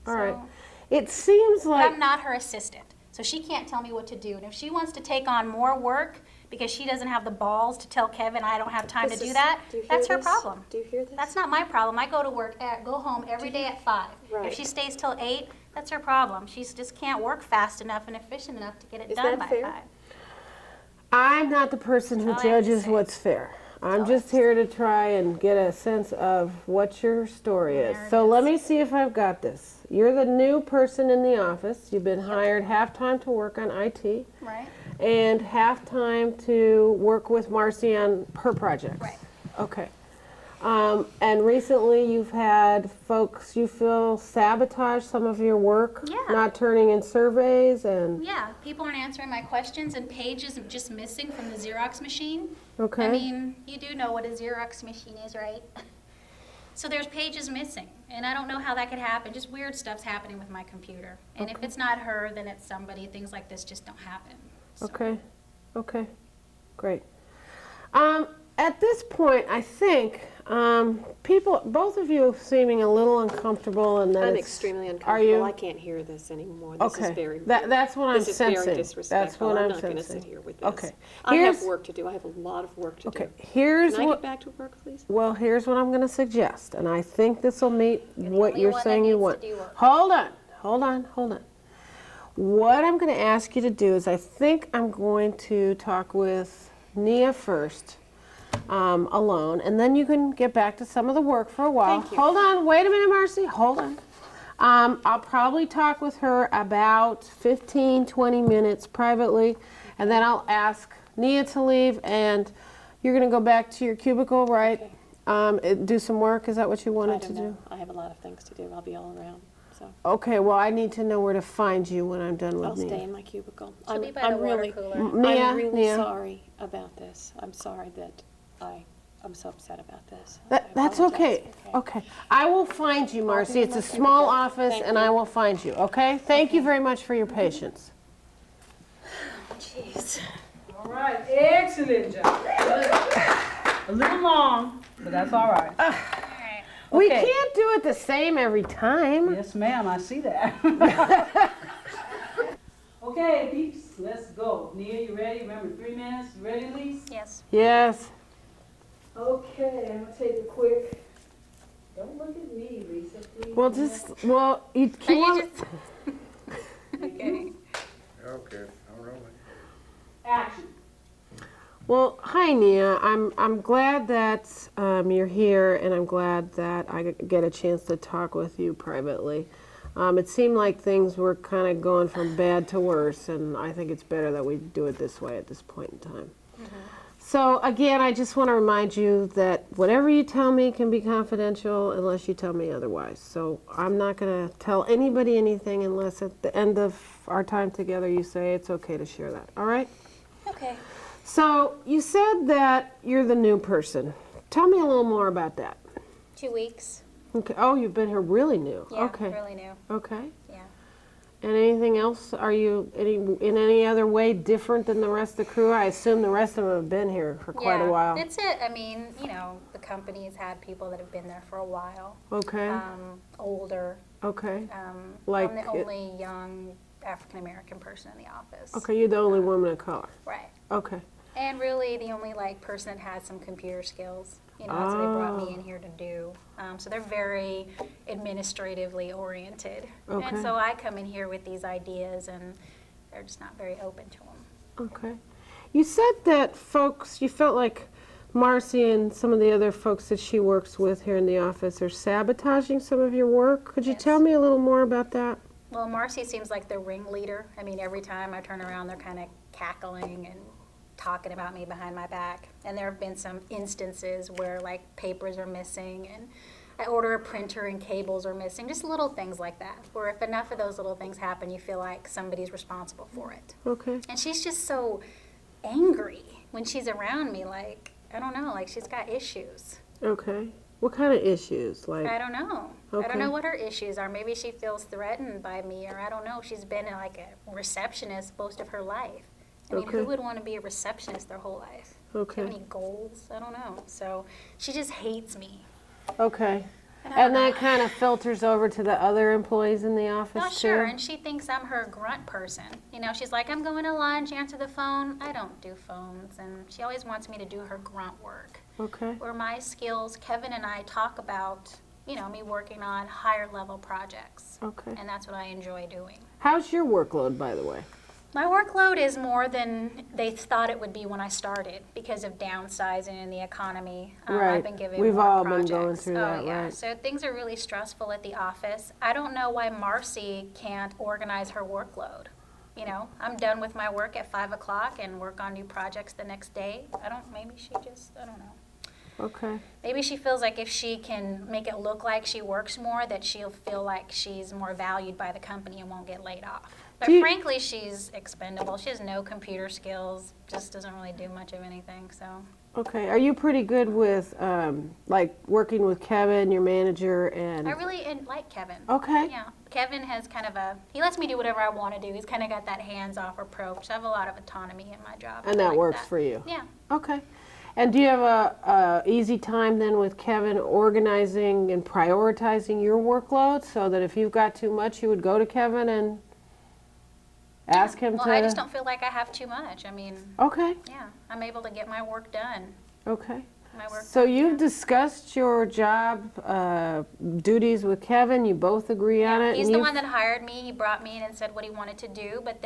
all right. So- It seems but like, I'm not her assistant. So she can't tell me what to do. And if she wants to take on more work because she doesn't have the balls to tell Kevin I don't have time This to do is- that, do you hear that's her this? problem. Do you hear this? That's not my problem. I go to work, go home every day at 5. Right. If she stays till 8, that's her problem. She just can't work fast enough and efficient enough to get it Is done that by fair? 5. I'm not the person who That's all I have to judges say. what's fair. I'm all I have just to here to try and get a sense of what your story is. There it So is. let me see if I've got this. You're the new person in the office. You've been hired half-time to work on IT Right? and half-time to work with Marcy on her projects. Right. Okay. And recently you've had folks you feel sabotage some of your work, Yeah. not turning in surveys and, Yeah, people aren't answering my questions and pages are just missing from the Xerox machine. okay? I mean, you do know what a Xerox machine is, right? So there's pages missing, and I don't know how that could happen. Just weird stuff's happening with my computer. And if it's not her, then it's somebody. Things like this just don't happen. So- Okay, okay, great. At this point, I think both of you seeming a little uncomfortable and that I'm it's- extremely Are uncomfortable. you? I can't hear this anymore. This Okay, is very that's what I'm This is sensing. very That's disrespectful. what I'm I'm not going to sensing. sit here with this. Okay, I have here's work to do. I have a lot of work to okay. do. Here's Can I what. get back to work, please? Well, here's what I'm going to suggest, and I think this will meet what only you're one that saying you needs want. to do work. Hold on. What I'm going to ask you to do is I think I'm going to talk with Nia first, alone, and then you can get back to some of the work for a while. Thank you. Hold on, wait a minute, Marcy, hold on. I'll probably talk with her about 15, 20 minutes privately, and then I'll ask Nia to leave, and you're going to go back to your cubicle, right? Do some work, is that what you I wanted don't to know. do? I have a lot of things to do. I'll be all around. So Okay, well, I need to know where to find you when I'm done with I'll Nia. stay in my cubicle. She'll I'm, be by I'm the water really, cooler. Nia, I'm really Nia. sorry about this. I'm sorry that I'm so upset about this. That's I okay. apologize. Okay. I will find you, Marcy. in It's my a small cubicle. office, Thank and you. I will find you, okay? Thank you very much for your patience. Jeez. All right, excellent job. A little long, but that's all right. All right. We Okay. can't do it the same every time. Yes, ma'am, I see that. Okay, peeps, let's go. Nia, you ready? Remember, 3 minutes. You ready, Lise? Yes. Yes. Okay, I'm gonna take a quick. Don't look at me, Lisa, please. Well, you Are keep you on. just... Okay. Okay, all right. Action. Well, hi, Nia. I'm glad that you're here, and I'm glad that I get a chance to talk with you privately. It seemed like things were kind of going from bad to worse, and I think it's better that we do it this way at this point in time. So again, I just want to remind you that whatever you tell me can be confidential unless you tell me otherwise. So I'm not going to tell anybody anything unless at the end of our time together you say it's okay to share that. All right? Okay. So you said that you're the new person. Tell me a little more about that. 2 weeks. Okay. Oh, you've been here really new. Yeah, Okay. really new. Okay. Yeah. And anything else? Are you in any other way different than the rest of the crew? I assume the rest of them have been here for quite a while. That's it. I mean, you know, the company's had people that have been there for a while. Okay. Older. Okay. I'm the only young African American person in the office. Okay, you're the only woman of color. Right. Okay. And really the only like person that has some computer skills. You know, that's what they brought me in here to do. So they're very administratively oriented. Okay. And so I come in here with these ideas and they're just not very open to them. Okay. You said that folks, you felt like Marcy and some of the other folks that she works with here in the office are sabotaging some of your work. Could you Yes. tell me a little more about that? Well, Marcy seems like the ringleader. I mean, every time I turn around, they're kind of cackling and talking about me behind my back. And there have been some instances where like papers are missing and I order a printer and cables are missing, just little things like that, where if enough of those little things happen, you feel like somebody's responsible for it. Okay. And she's just so angry when she's around me, like, I don't know, like she's got issues. Okay. What kind of issues? Like, I don't know. I Okay. don't know what her issues are. Maybe she feels threatened by me, or I don't know. She's been like a receptionist most of her life. I mean, Okay. who would want to be a receptionist their whole life? Do you Okay. have any goals? I don't know. So she just hates me. Okay. And And that kind of filters over to the other employees in the office Not too? sure, and she thinks I'm her grunt person. You know, she's like, I'm going to lunch, answer the phone. I don't do phones, and she always wants me to do her grunt work. Okay. Where my skills, Kevin and I talk about, you know, me working on higher level projects. Okay. And that's what I enjoy doing. How's your workload, by the way? My workload is more than they thought it would be when I started because of downsizing in the economy. Right. I've been given We've more all projects. been going through that, yeah. right. So things are really stressful at the office. I don't know why Marcy can't organize her workload. You know, I'm done with my work at 5 o'clock and work on new projects the next day. Maybe she just, I don't know. Okay. Maybe she feels like if she can make it look like she works more, that she'll feel like she's more valued by the company and won't get laid off. But frankly, she's expendable. She has no computer skills, just doesn't really do much of anything, so. Okay. Are you pretty good with, like, working with Kevin, your manager, and... I really like Kevin. Okay. Yeah. Kevin has kind of he lets me do whatever I want to do. He's kind of got that hands-off approach. I have a lot of autonomy in my job. And I that like works for you? Yeah. Okay. And do you have a easy time then with Kevin organizing and prioritizing your workload so that if you've got too much, you would go to Kevin and ask him Well, to... I just don't feel like I have too much. I mean, Okay. yeah, I'm able to get my work done. Okay. My work So done, you've yeah. discussed your job duties with Kevin. You both agree on it. He's and the you've- one that hired me. He brought me in and said what he wanted to do, but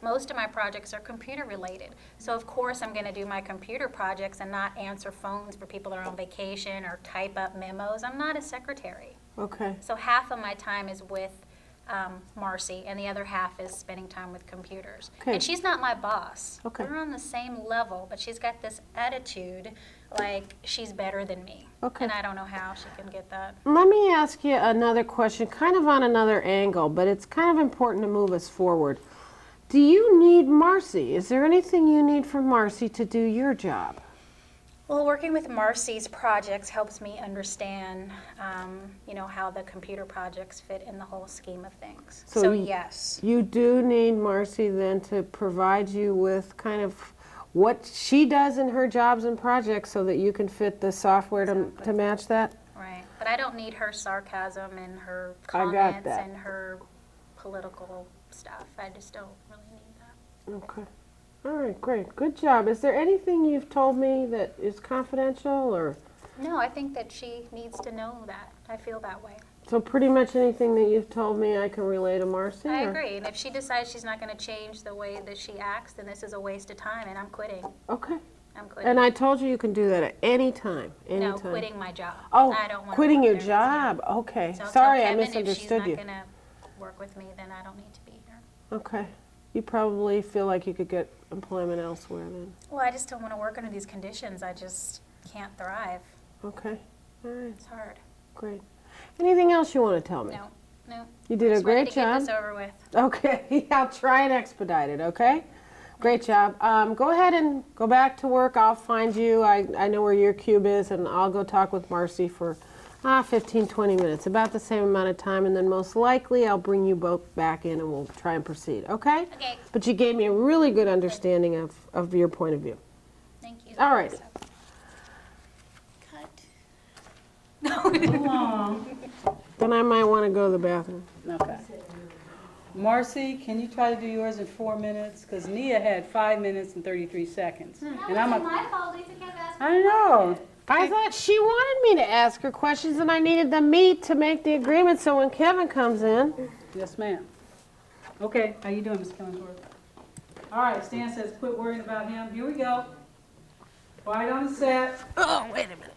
most of my projects are computer related. So of course I'm going to do my computer projects and not answer phones for people that are on vacation or type up memos. I'm not a secretary. Okay. So half of my time is with Marcy, and the other half is spending time with computers. Okay. And she's not my boss. Okay. We're on the same level, but she's got this attitude like she's better than me. Okay. And I don't know how she can get that. Let me ask you another question, kind of on another angle, but it's kind of important to move us forward. Do you need Marcy? Is there anything you need from Marcy to do your job? Well, working with Marcy's projects helps me understand, how the computer projects fit in the whole scheme of things. So yes. You do need Marcy then to provide you with kind of what she does in her jobs and projects so that you can fit the software to match that? Right. But I don't need her sarcasm and her I got comments that. and her political stuff. I just don't really need that. Okay. All right, great. Good job. Is there anything you've told me that is confidential or? No, I think that she needs to know that. I feel that way. So pretty much anything that you've told me I can relay to Marcy? I or- agree. And if she decides she's not going to change the way that she acts, then this is a waste of time and I'm quitting. Okay. I'm quitting. And I told you can do that at any time. No, quitting my job. Oh, I don't want quitting to your work there. job. Okay. So I'll Sorry, tell I Kevin misunderstood if you. she's not work with me, then I don't need to be here. Okay. You probably feel like you could get employment elsewhere then. Well, I just don't want to work under these conditions. I just can't thrive. Okay. All right. It's hard. Great. Anything else you want to tell me? No, no. You did a Just ready great to get job. this over with. Okay. I'll try and expedite it, okay? Great job. Go ahead and go back to work. I'll find you. I know where your cube is, and I'll go talk with Marcy for 15, 20 minutes, about the same amount of time, and then most likely I'll bring you both back in and we'll try and proceed, okay? Okay. But you gave me a really good understanding of your point of view. Thank you. All right. Cut. Then I might want to go to the bathroom. Okay. Marcy, can you try to do yours in 4 minutes? Because Nia had 5 minutes and 33 seconds. And I'm my fault. Lisa kept asking. I know. I thought she wanted me to ask her questions and I needed the meat to make the agreement so when Kevin comes in. Yes, ma'am. Okay, how you doing, Ms. Killingsworth? All right, Stan says quit worrying about him. Here we go. Quiet on the set. Oh, wait a minute.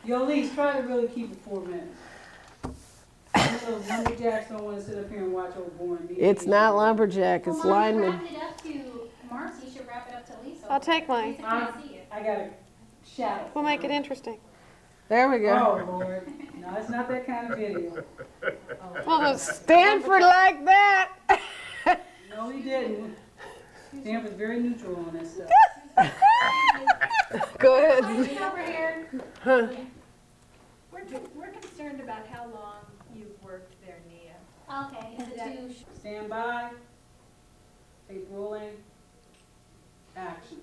Yo, Lise, try to really keep it 4 minutes. Those lumberjacks don't want to sit up here and watch old boring meetings. It's not lumberjack, it's lineman. Wrapped it up to Marcy. You should wrap it up to Lisa. I'll take mine. Lisa can't see it. I got a shadow. We'll make it interesting. There we go. Oh, Lord. No, it's not that kind of video. Well, Stanford like that. No, he didn't. Stanford's very neutral on this stuff. Good. Over here. Huh. We're concerned about how long you've worked there, Nia. Okay. Is it too Stand by. Tape rolling. Action.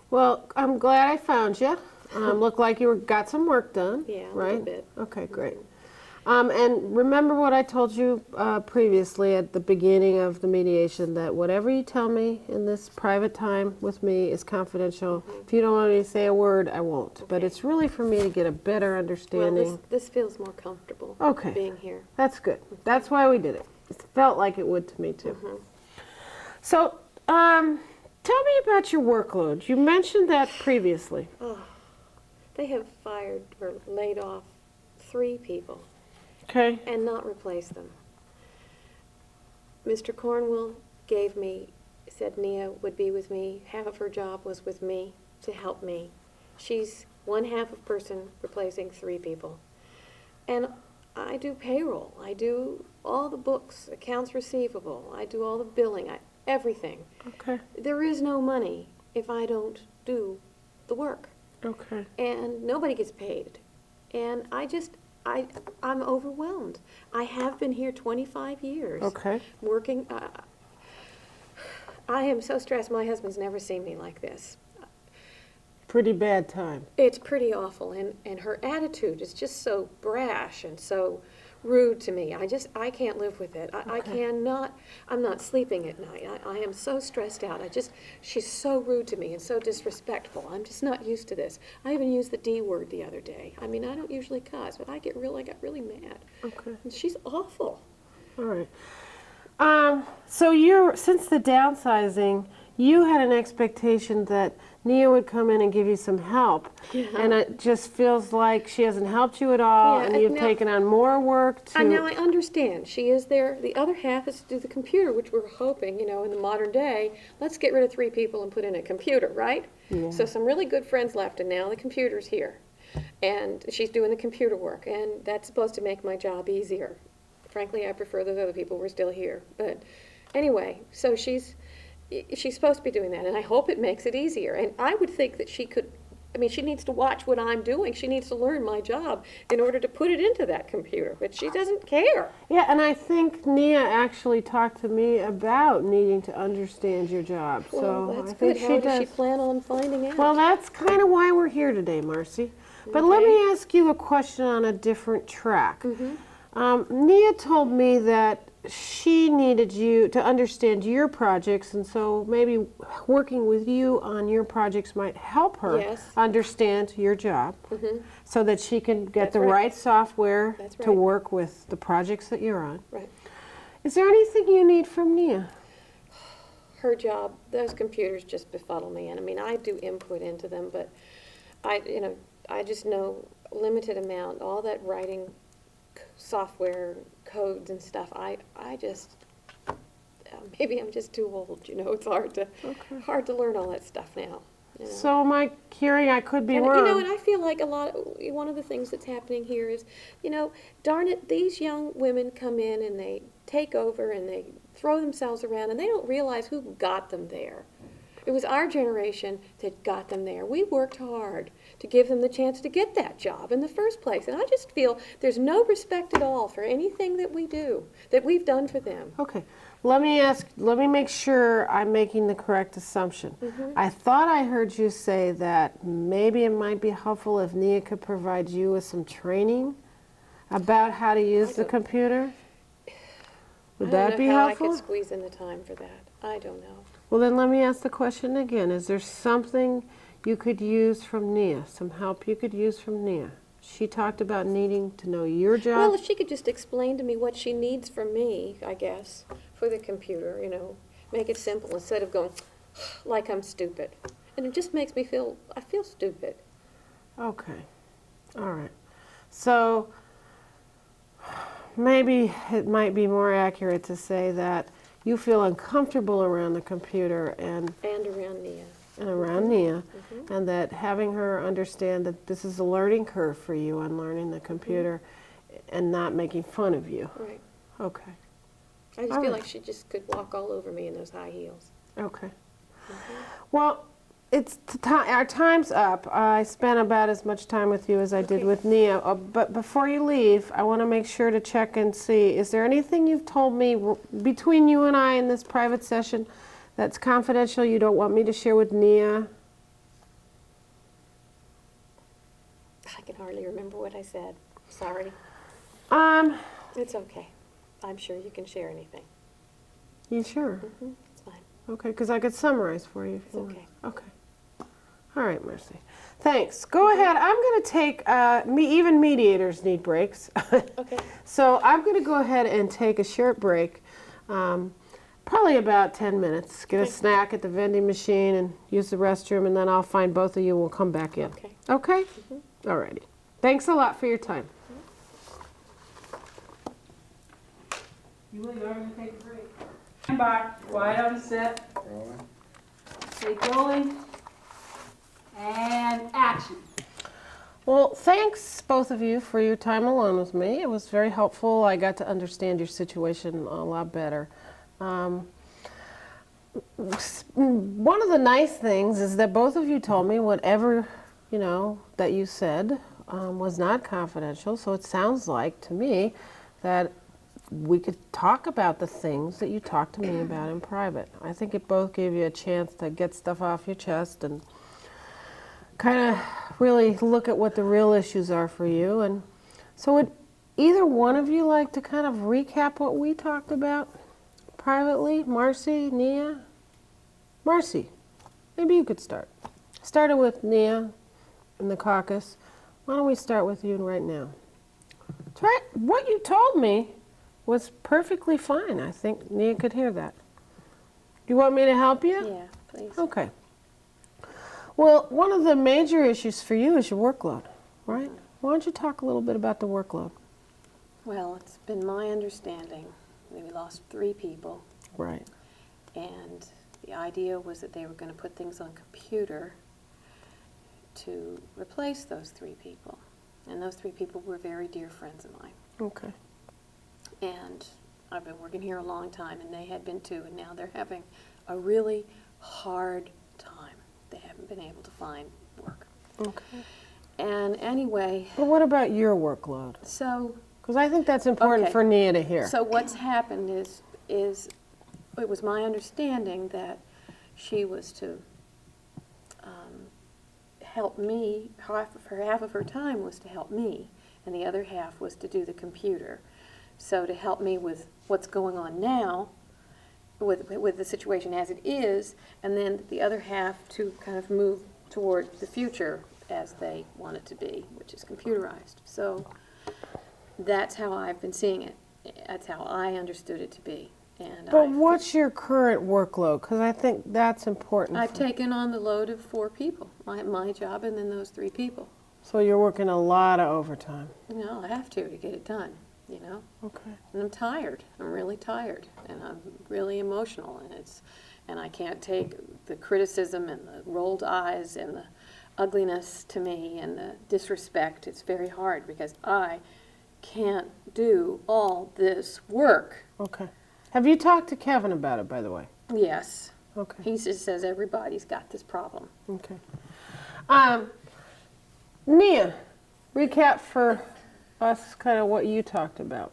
Well, I'm glad I found you. Looked like you got some work done. Yeah, a right? little bit. Okay, great. And remember what I told you previously at the beginning of the mediation, that whatever you tell me in this private time with me is confidential. If you don't want me to say a word, I won't. But it's really for me to get a better understanding. Well, this feels more comfortable Okay. being here. That's good. That's why we did it. It felt like it would to me, too. So, tell me about your workload. You mentioned that previously. Oh, they have fired or laid off 3 people Okay. and not replaced them. Mr. Cornwell said Nia would be with me. Half of her job was with me to help me. She's one half of person replacing 3 people. And I do payroll. I do all the books, accounts receivable. I do all the billing, everything. Okay. There is no money if I don't do the work. Okay. And nobody gets paid. And I'm overwhelmed. I have been here 25 years. Okay. Working. I am so stressed. My husband's never seen me like this. Pretty bad time. It's pretty awful. And her attitude is just so brash and so rude to me. I can't live with it. I cannot, I'm not sleeping at night. I am so stressed out. She's so rude to me and so disrespectful. I'm just not used to this. I even used the D word the other day. I mean, I don't usually cuss, but I got really mad. Okay. And she's awful. All right. So since the downsizing, you had an expectation that Nia would come in and give you some help. Yeah. And it just feels like she hasn't helped you at all, Yeah, and you've taken on more work to... Now I understand. She is there. The other half is to do the computer, which we're hoping, in the modern day, let's get rid of 3 people and put in a computer, right? Yeah. So some really good friends left, and now the computer's here. And she's doing the computer work, and that's supposed to make my job easier. Frankly, I prefer those other people were still here. But anyway, so she's supposed to be doing that, and I hope it makes it easier. And I would think that she needs to watch what I'm doing. She needs to learn my job in order to put it into that computer, but she doesn't care. Yeah, and I think Nia actually talked to me about needing to understand your job. Well, so that's I think good. How does she plan on finding out? Well, that's kind of why we're here today, Marcy. But let me ask you a question on a different track. Nia told me that she needed you to understand your projects, and so maybe working with you on your projects might help her understand your job so that she can get the right software to work with the projects that you're on. Right. Is there anything you need from Nia? Her job, those computers just befuddle me. And I mean, I do input into them, but I just know limited amount. All that writing software codes and stuff. I just, maybe I'm just too old, you know, it's hard to learn all that stuff now. You know? So am I hearing, I could be And, wrong. you know, and I feel like one of the things that's happening here is, you know, darn it, these young women come in and they take over and they throw themselves around and they don't realize who got them there. It was our generation that got them there. We worked hard to give them the chance to get that job in the first place. And I just feel there's no respect at all for anything that we do, that we've done for them. Okay, let me make sure I'm making the correct assumption. I thought I heard you say that maybe it might be helpful if Nia could provide you with some training about how to use the computer. Would that be I don't know how helpful? I could squeeze in the time for that. I don't know. Well, then let me ask the question again. Is there something you could use from Nia, some help you could use from Nia? She talked about needing to know your job. Well, if she could just explain to me what she needs from me, I guess, for the computer, you know, make it simple instead of going like I'm stupid. And it just makes me I feel stupid. Okay, all right. So maybe it might be more accurate to say that you feel uncomfortable around the computer and around Nia. And that having her understand that this is a learning curve for you on learning the computer and not making fun of you. Right. Okay. I just All feel right. like she just could walk all over me in those high heels. Okay. Well, our time's up. I spent about as much time with you as I did with Nia. But before you leave, I want to make sure to check and see, is there anything you've told me between you and I in this private session that's confidential you don't want me to share with Nia? I can hardly remember what I said. Sorry. It's okay. I'm sure you can share anything. You sure? It's fine. Okay, because I could summarize for you if you want. Okay. Okay. All right, Mercy. Thanks. Go ahead. I'm going to take, even mediators need breaks. Okay. So I'm going to go ahead and take a short break, probably about 10 minutes. Get a snack at the vending machine and use the restroom, and then I'll find both of you and we'll come back in. Okay. Okay? All righty. Thanks a lot for your time. You are going to take a break. Stand by, quiet on the set, Rolling. take rolling, and action. Well, thanks both of you for your time alone with me. It was very helpful. I got to understand your situation a lot better. One of the nice things is that both of you told me whatever, you know, that you said was not confidential. So it sounds like to me that we could talk about the things that you talked to me about in private. I think it both gave you a chance to get stuff off your chest and kind of really look at what the real issues are for you. And so would either one of you like to kind of recap what we talked about privately? Marcy, Nia? Marcy, maybe you could start. Started with Nia in the caucus. Why don't we start with you right now? Try what you told me was perfectly fine. I think Nia could hear that. Do you want me to help you? Yeah, please. Okay. Well, one of the major issues for you is your workload, right? Why don't you talk a little bit about the workload? Well, it's been my understanding that we lost 3 people, Right. and the idea was that they were going to put things on computer to replace those 3 people. And those 3 people were very dear friends of mine. Okay. And I've been working here a long time, and they had been too, and now they're having a really hard time. They haven't been able to find work. Okay. And anyway, But what about your workload? so Because I think that's important Okay. for Nia to hear. So what's happened is it was my understanding that she was to help me. Half of her time was to help me, and the other half was to do the computer. So to help me with what's going on now, with the situation as it is, and then the other half to kind of move toward the future as they want it to be, which is computerized. So that's how I've been seeing it. That's how I understood it to be. And But what's your current workload? Because I think that's important. I've taken on the load of 4 people, my job and then those 3 people. So you're working a lot of overtime. You know, I have to get it done. you know? Okay. And I'm tired. I'm really tired, and I'm really emotional, and I can't take the criticism and the rolled eyes and the ugliness to me and the disrespect. It's very hard because I can't do all this work. Okay. Have you talked to Kevin about it, by the way? Yes. Okay. He just says everybody's got this problem. Okay. Nia, recap for us kind of what you talked about.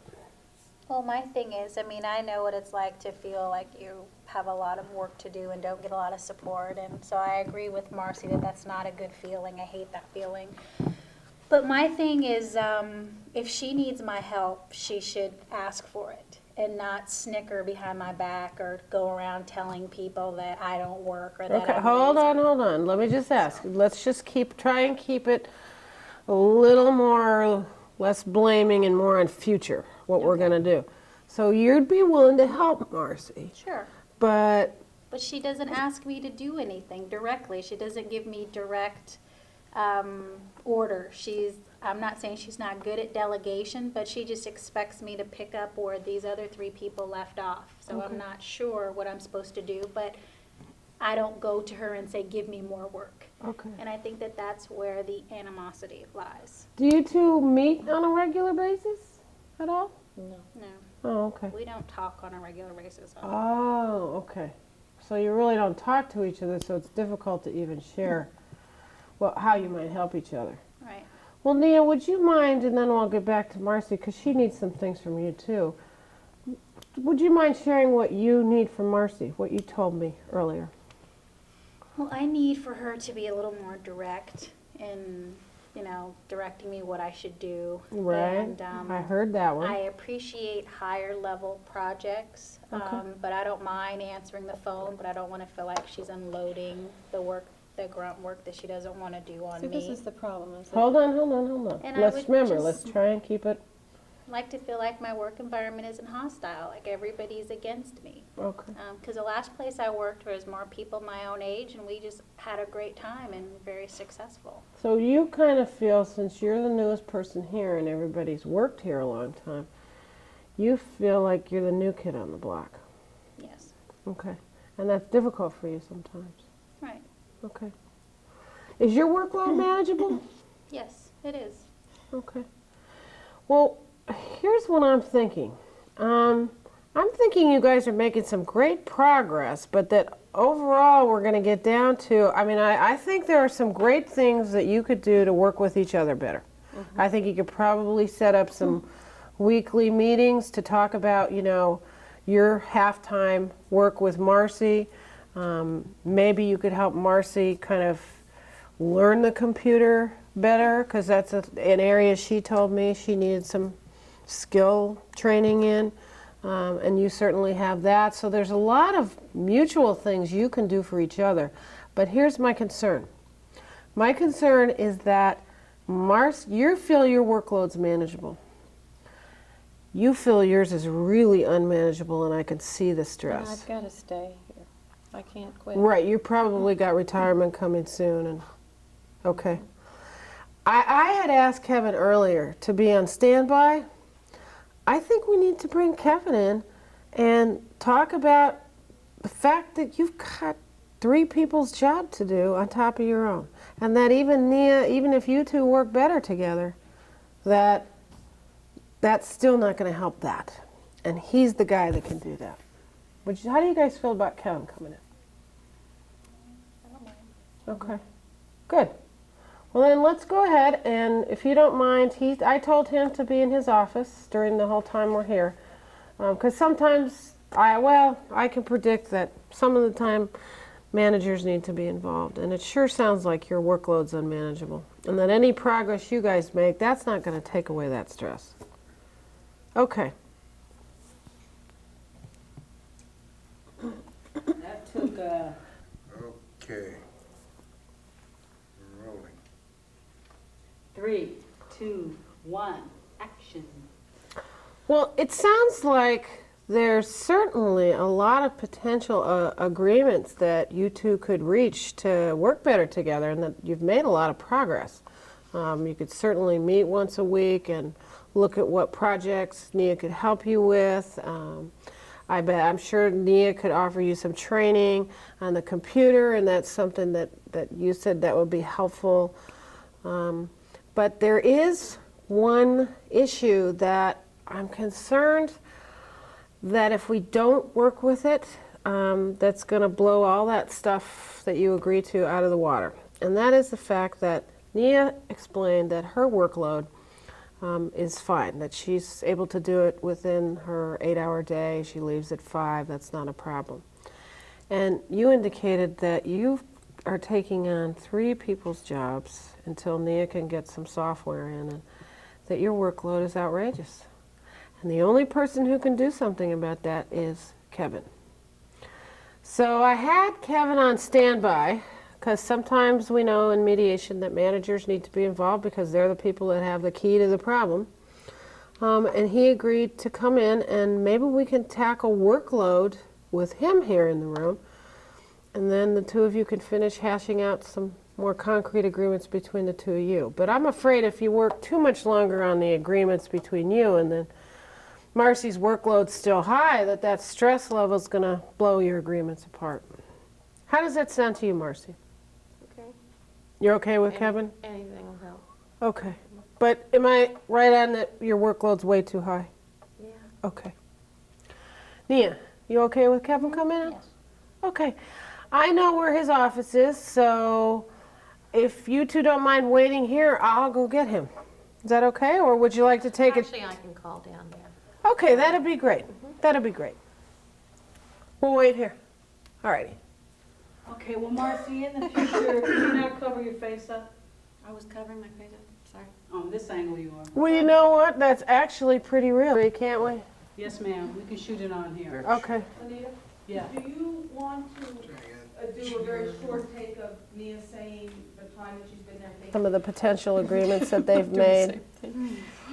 Well, my thing is, I mean, I know what it's like to feel like you have a lot of work to do and don't get a lot of support. And so I agree with Marcy that that's not a good feeling. I hate that feeling. But my thing is, if she needs my help, she should ask for it and not snicker behind my back or go around telling people that I don't work or that Okay, I'm hold lazy. on. Let me just ask. Let's just try and keep it a little more, less blaming and more on future, what we're going to do. So you'd be willing to help Marcy, Sure. but But she doesn't ask me to do anything directly. She doesn't give me direct order. I'm not saying she's not good at delegation, but she just expects me to pick up where these other 3 people left off. So I'm not sure what I'm supposed to do, but I don't go to her and say, give me more work. okay. And I think that that's where the animosity lies. Do you two meet on a regular basis at all? No, Oh, okay. we don't talk on a regular basis. Oh, okay. So you really don't talk to each other, so it's difficult to even share how you might help each other. Right. Well, Nia, would you mind, and then I'll get back to Marcy, because she needs some things from you too. Would you mind sharing what you need from Marcy, what you told me earlier? Well, I need for her to be a little more direct in, directing me what I should do. Right. And, I heard that one. I appreciate higher level projects, but I don't mind answering the phone, but I don't want to feel like she's unloading the grunt work that she doesn't want to do on See, me. this is the problem. Is that Hold on. And I Let's would remember, just- let's try and keep it. Like to feel like my work environment isn't hostile, like everybody's against me. Okay. Because the last place I worked was more people my own age, and we just had a great time and very successful. So you kind of feel, since you're the newest person here and everybody's worked here a long time, you feel like you're the new kid on the block. Yes. Okay. And that's difficult for you sometimes. Right. Okay. Is your workload manageable? Yes, it is. Okay. Well, here's what I'm thinking. I'm thinking you guys are making some great progress, but that overall we're going to get down to, I think there are some great things that you could do to work with each other better. I think you could probably set up some weekly meetings to talk about, your halftime work with Marcy. Maybe you could help Marcy kind of learn the computer better, because that's an area she told me she needed some skill training in, and you certainly have that. So there's a lot of mutual things you can do for each other. But here's my concern. My concern is that you feel your workload's manageable. You feel yours is really unmanageable, and I can see the stress. I've got to stay here. I can't quit. Right, you probably got retirement coming soon, and okay. I had asked Kevin earlier to be on standby. I think we need to bring Kevin in and talk about the fact that you've got 3 people's job to do on top of your own. And that even Nia, even if you two work better together, that's still not going to help that. And he's the guy that can do that. How do you guys feel about Kevin coming in? I don't mind. Okay, good. Well, then let's go ahead, and if you don't mind, I told him to be in his office during the whole time we're here, because sometimes I can predict that some of the time managers need to be involved, and it sure sounds like your workload's unmanageable, and that any progress you guys make, that's not going to take away that stress. Okay. That took, Okay. We're rolling. 3, 2, 1, action. Well, it sounds like there's certainly a lot of potential agreements that you two could reach to work better together, and that you've made a lot of progress. You could certainly meet once a week and look at what projects Nia could help you with. I'm sure Nia could offer you some training on the computer, and that's something that you said that would be helpful. But there is one issue that I'm concerned that if we don't work with it, that's going to blow all that stuff that you agree to out of the water. And that is the fact that Nia explained that her workload is fine, that she's able to do it within her 8-hour day. She leaves at 5. That's not a problem. And you indicated that you are taking on 3 people's jobs until Nia can get some software in, and that your workload is outrageous. And the only person who can do something about that is Kevin. So I had Kevin on standby, because sometimes we know in mediation that managers need to be involved because they're the people that have the key to the problem. And he agreed to come in, and maybe we can tackle workload with him here in the room. And then the 2 of you can finish hashing out some more concrete agreements between the 2 of you. But I'm afraid if you work too much longer on the agreements between you and then Marcy's workload's still high, that stress level is going to blow your agreements apart. How does that sound to you, Marcy? Okay. You're okay with Kevin? Anything will help. Okay. But am I right on that your workload's way too high? Yeah. Okay. Nia, you okay with Kevin coming in? Yes. Okay. I know where his office is, so if you 2 don't mind waiting here, I'll go get him. Is that okay? Or would you like to take it? Actually, I can call down there. Okay, that'd be great. That'd be great. We'll wait here. All righty. Okay, well, Marcy, in the future, can you not cover your face up? I was covering my face up. Sorry. On this angle you are. Well, you know what? That's actually pretty real, can't we? Yes, ma'am, we can shoot it on here. Okay. Anita, Yeah. do you want to do a very short take of Nia saying the time that she's been there? Some of the potential agreements that they've made.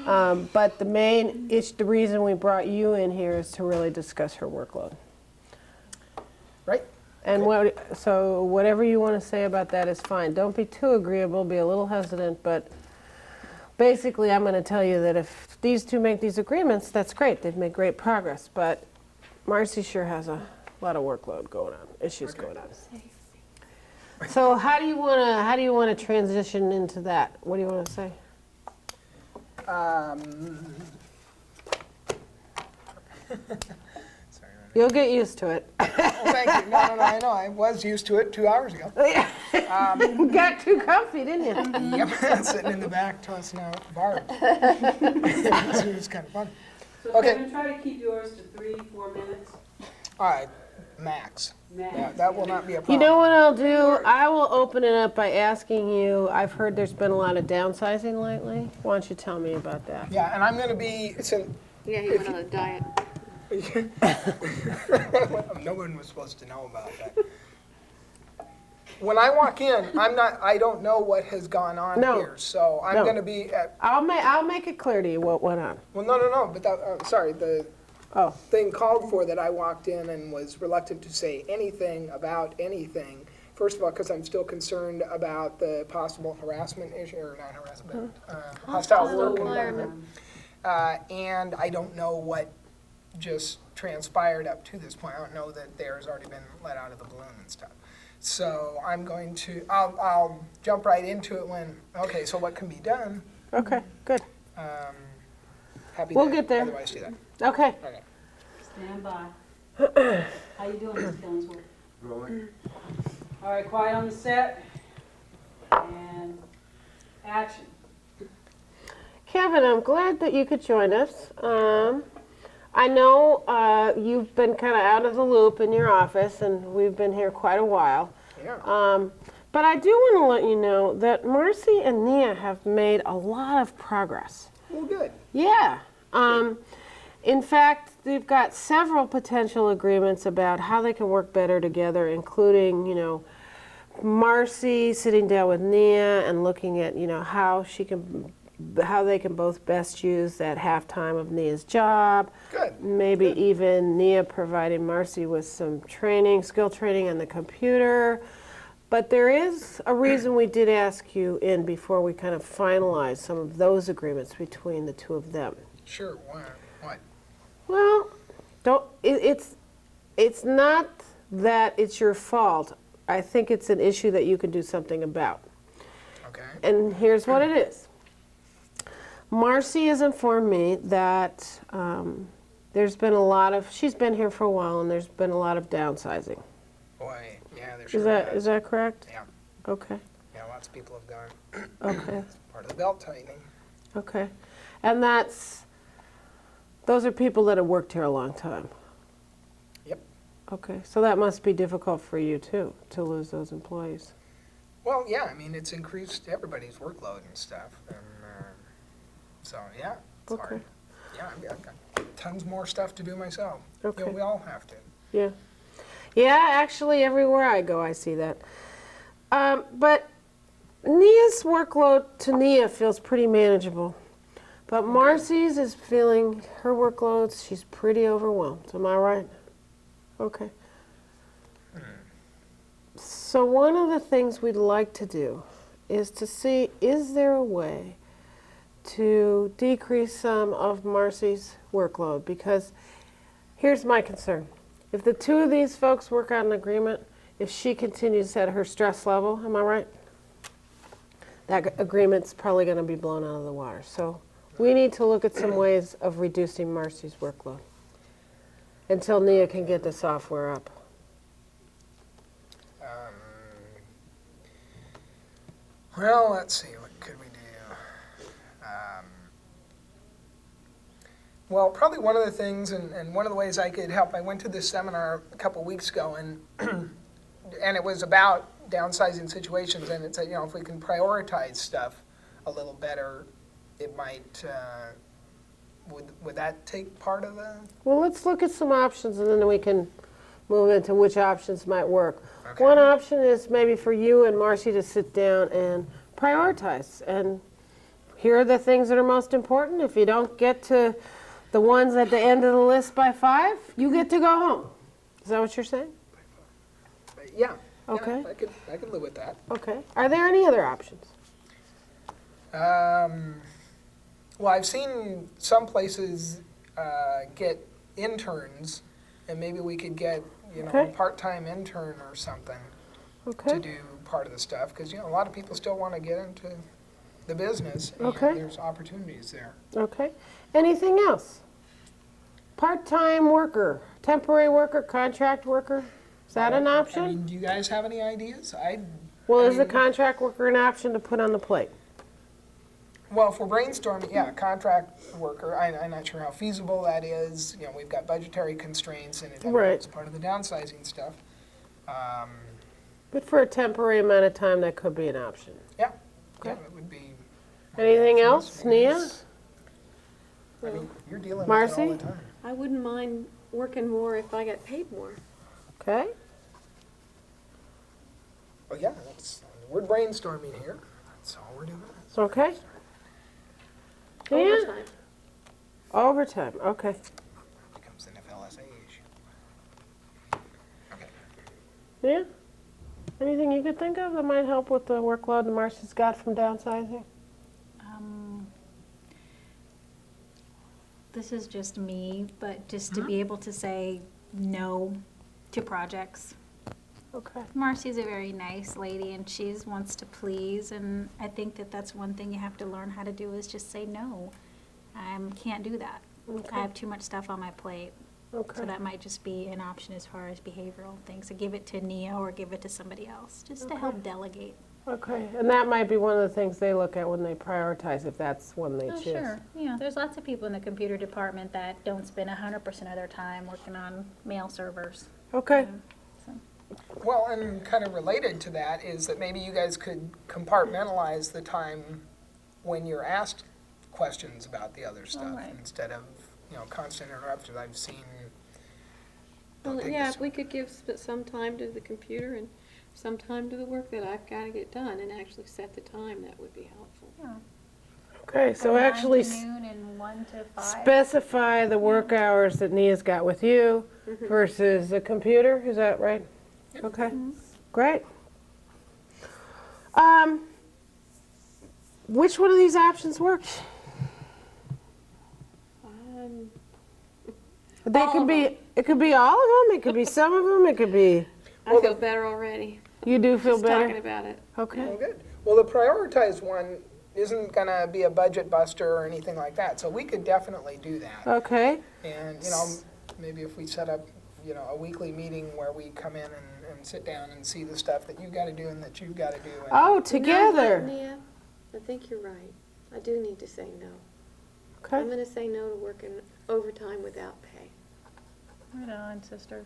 But the main issue, the reason we brought you in here is to really discuss her workload. Right? And so whatever you want to say about that is fine. Don't be too agreeable, be a little hesitant, but basically I'm going to tell you that if these 2 make these agreements, that's great. They've made great progress, but Marcy sure has a lot of workload going on, issues going on. So how do you want to transition into that? What do you want to say? Sorry. You'll get used to it. Oh, thank you. No, I know. I was used to it 2 hours ago. You got too comfy, didn't you? Yep, sitting in the back tossing out barbs. It was kind of fun. So Okay. Kevin, try to keep yours to 3-4 minutes. All right, max. Max. Yeah, that will not be a problem. You know what I'll do? I will open it up by asking you, I've heard there's been a lot of downsizing lately. Why don't you tell me about that? Yeah, and I'm going to be. Yeah, he went on a diet. No one was supposed to know about that. When I walk in, I don't know what has gone on here, so I'm No. going to be at. I'll make it clear to you what went on. Well, no, but that, sorry, the thing called for that I walked in and was reluctant to say anything about anything. First of all, because I'm still concerned about the possible harassment issue, or not harassment, hostile work environment. And I don't know what just transpired up to this point. I don't know that there's already been let out of the balloon and stuff. So I'm going to, I'll jump right into it when, okay, so what can be done? Okay, good. Happy We'll to get there. otherwise do that. Okay. Okay. Stand by. How you doing, Ms. Killingsworth? Rolling. All right, quiet on the set. And action. Kevin, I'm glad that you could join us. I know you've been kind of out of the loop in your office, and we've been here quite a while. Yeah. But I do want to let you know that Marcy and Nia have made a lot of progress. Well, good. Yeah. In fact, they've got several potential agreements about how they can work better together, including, Marcy sitting down with Nia and looking at, how they can both best use that half time of Nia's job. Good. Maybe even Nia providing Marcy with some training, skill training on the computer. But there is a reason we did ask you in before we kind of finalize some of those agreements between the two of them. Sure, what? Well, it's not that it's your fault. I think it's an issue that you can do something about. Okay. And here's what it is. Marcy has informed me that there's been a lot of, she's been here for a while, and there's been a lot of downsizing. Boy, yeah, there sure Is that correct? Yeah. Okay. Yeah, lots of people have gone. Okay. It's part of the belt tightening. Okay. And those are people that have worked here a long time. Yep. Okay. So that must be difficult for you too, to lose those employees. Well, yeah, I mean, it's increased everybody's workload and stuff. And, so, yeah, it's Okay. hard. Yeah, I've got tons more stuff to do myself. Okay. You know, we all have to. Yeah. Yeah, actually, everywhere I go, I see that. But Nia's workload to Nia feels pretty manageable. But Marcy's is feeling her workloads, she's pretty overwhelmed. Am I right? Okay. So one of the things we'd like to do is to see, is there a way to decrease some of Marcy's workload? Because here's my concern. If the two of these folks work out an agreement, if she continues at her stress level, am I right? That agreement's probably going to be blown out of the water. So we need to look at some ways of reducing Marcy's workload until Nia can get the software up. Well, let's see, what could we do? Well, probably one of the things, and one of the ways I could help, I went to this seminar a couple weeks ago, and and it was about downsizing situations, and it said, you know, if we can prioritize stuff a little better, it might, would that take part of the? Well, let's look at some options, and then we can move into which options might work. Okay. One option is maybe for you and Marcy to sit down and prioritize, and here are the things that are most important. If you don't get to the ones at the end of the list by 5, you get to go home. Is that what you're saying? Yeah. Okay. Yeah, I could live with that. Okay. Are there any other options? Well, I've seen some places get interns, and maybe we could get, you know, Okay. a part-time intern or something to Okay. do part of the stuff, because, you know, a lot of people still want to get into the business, and Okay. there's opportunities there. Okay. Anything else? Part-time worker, temporary worker, contract worker? Is that an I option? mean, do you guys have any ideas? Well, I is a mean- contract worker an option to put on the plate? Well, if we're brainstorming, yeah, contract worker, I'm not sure how feasible that is. You know, we've got budgetary constraints, and Right. it's part of the downsizing stuff. But for a temporary amount of time, that could be an option. Yeah, Okay. yeah, it would be. Anything else, Nia? I mean, you're dealing with it Marcy? all the time. I wouldn't mind working more if I got paid more. Okay. Well, yeah, we're brainstorming here. That's all we're doing. Okay. Yeah. Overtime. Overtime. Okay. Becomes an FLSA issue. Okay. Yeah. Anything you could think of that might help with the workload that Marcy's got from downsizing? This is just me, but just to be able to say no to projects. Okay. Marcy's a very nice lady, and she wants to please, and I think that that's one thing you have to learn how to do is just say no. I can't do that. Okay. I have too much stuff on my plate. Okay. So that might just be an option as far as behavioral things. So give it to Nia or give it to somebody else, just to help delegate. Okay. And that might be one of the things they look at when they prioritize, if that's one they Oh, choose. sure. Yeah, there's lots of people in the computer department that don't spend 100% of their time working on mail servers. Okay. So. Well, and kind of related to that is that maybe you guys could compartmentalize the time when you're asked questions about the other stuff right. instead of, you know, constant interruptions. I've seen. Well, Don't take yeah, this- if we could give some time to the computer and some time to the work that I've got to get done and actually set the time, that would be helpful. Yeah. Okay. So From 9 actually to noon and 1 to 5. specify the work hours that Nia's got with you versus the computer. Is that right? Okay. Great. Which one of these options works? They could be. It could be all of them. It could be some of them. It could be. I feel better already. You do feel Just better. talking about it. Okay. Well, good. Well, the prioritized one isn't going to be a budget buster or anything like that, so we could definitely do that. Okay. And, maybe if we set up, a weekly meeting where we come in and sit down and see the stuff that you've got to do and that you've got to do. And Oh, You know what, together. Nia? I think you're right. I do need to say no. Okay. I'm going to say no to working overtime without pay. Right on, sister.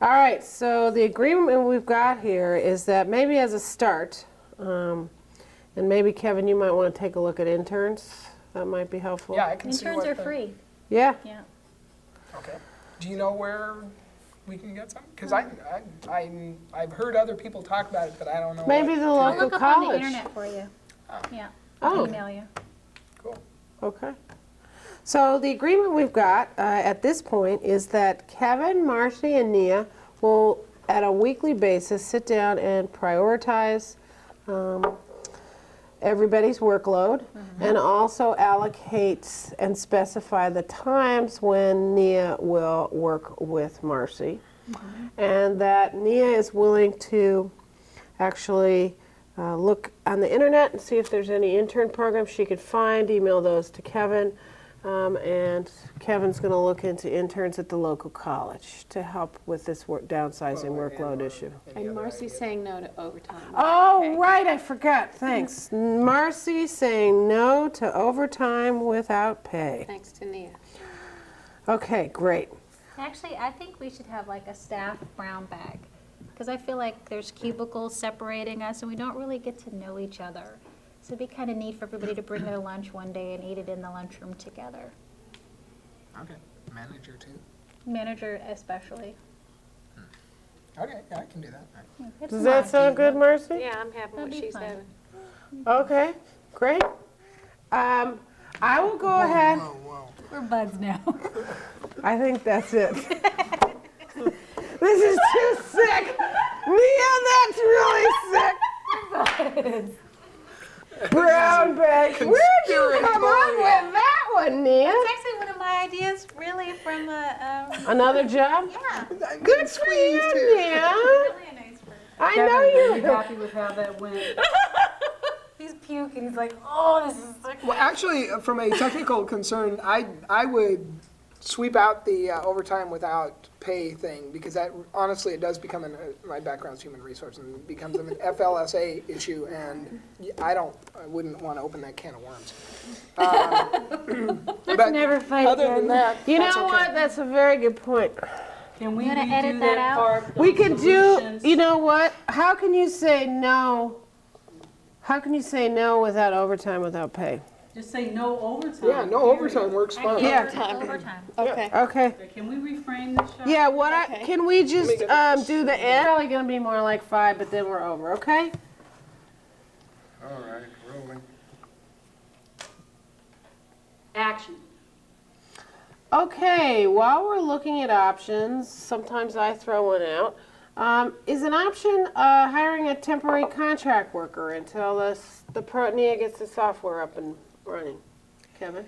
All right. So the agreement we've got here is that maybe as a start, and maybe Kevin, you might want to take a look at interns. That might be helpful. Yeah, I can see Interns what are the- free. Yeah. Yeah. Okay. Do you know where we can get some? Because I've heard other people talk about it, but I don't know. Maybe what the to local do. Look up on the college. internet for you. Oh. Yeah. Oh. I'll email you. Cool. Okay. So the agreement we've got at this point is that Kevin, Marcy, and Nia will, at a weekly basis, sit down and prioritize everybody's workload and also allocate and specify the times when Nia will work with Marcy. And that Nia is willing to actually look on the internet and see if there's any intern programs she could find, email those to Kevin. And Kevin's going to look into interns at the local college to help with this downsizing workload issue. And Marcy's saying no to overtime. Oh, right, I forgot. Thanks. Marcy saying no to overtime without pay. Thanks to Nia. Okay, great. Actually, I think we should have like a staff brown bag. Because I feel like there's cubicles separating us and we don't really get to know each other. So it'd be kind of neat for everybody to bring their lunch one day and eat it in the lunchroom together. Okay. Manager too. Manager especially. Okay, yeah, I can do that. Yeah, it's Does that fun. sound good, Marcy? Yeah, I'm having what That'd be she's fun. having. Okay, great. I will go ahead. Whoa, whoa. We're buds now. I think that's it. This is too sick. Nia, that's really sick. Brown bag. Where'd you come up with that one, Nia? That's actually one of my ideas, really, from Another job? yeah, Good for you, Nia. really a nice bird. I Kevin, know are you you. happy with how that went? He's puking. He's like, oh, this is sick. Well, actually, from a technical concern, I would sweep out the overtime without pay thing, because that, honestly, it does become my background's human resource, and it becomes an FLSA issue, and I wouldn't want to open that can of worms. But never fight other again. than that, You that's know okay. what? That's a very good point. Can we You gonna edit redo that that out? part? We those could do, solutions? you know what? How can you say no? How can you say no without overtime, without pay? Just say no overtime. Yeah, no period. overtime works fine. Yeah. Overtime. Okay. Okay. Okay, can we reframe this shot? Yeah, Okay. can we just Let me get do the end? Probably gonna be more like 5, but then we're over, okay? All right, rolling. Action. Okay, while we're looking at options, sometimes I throw one out. Is an option hiring a temporary contract worker until Nia gets the software up and running? Kevin?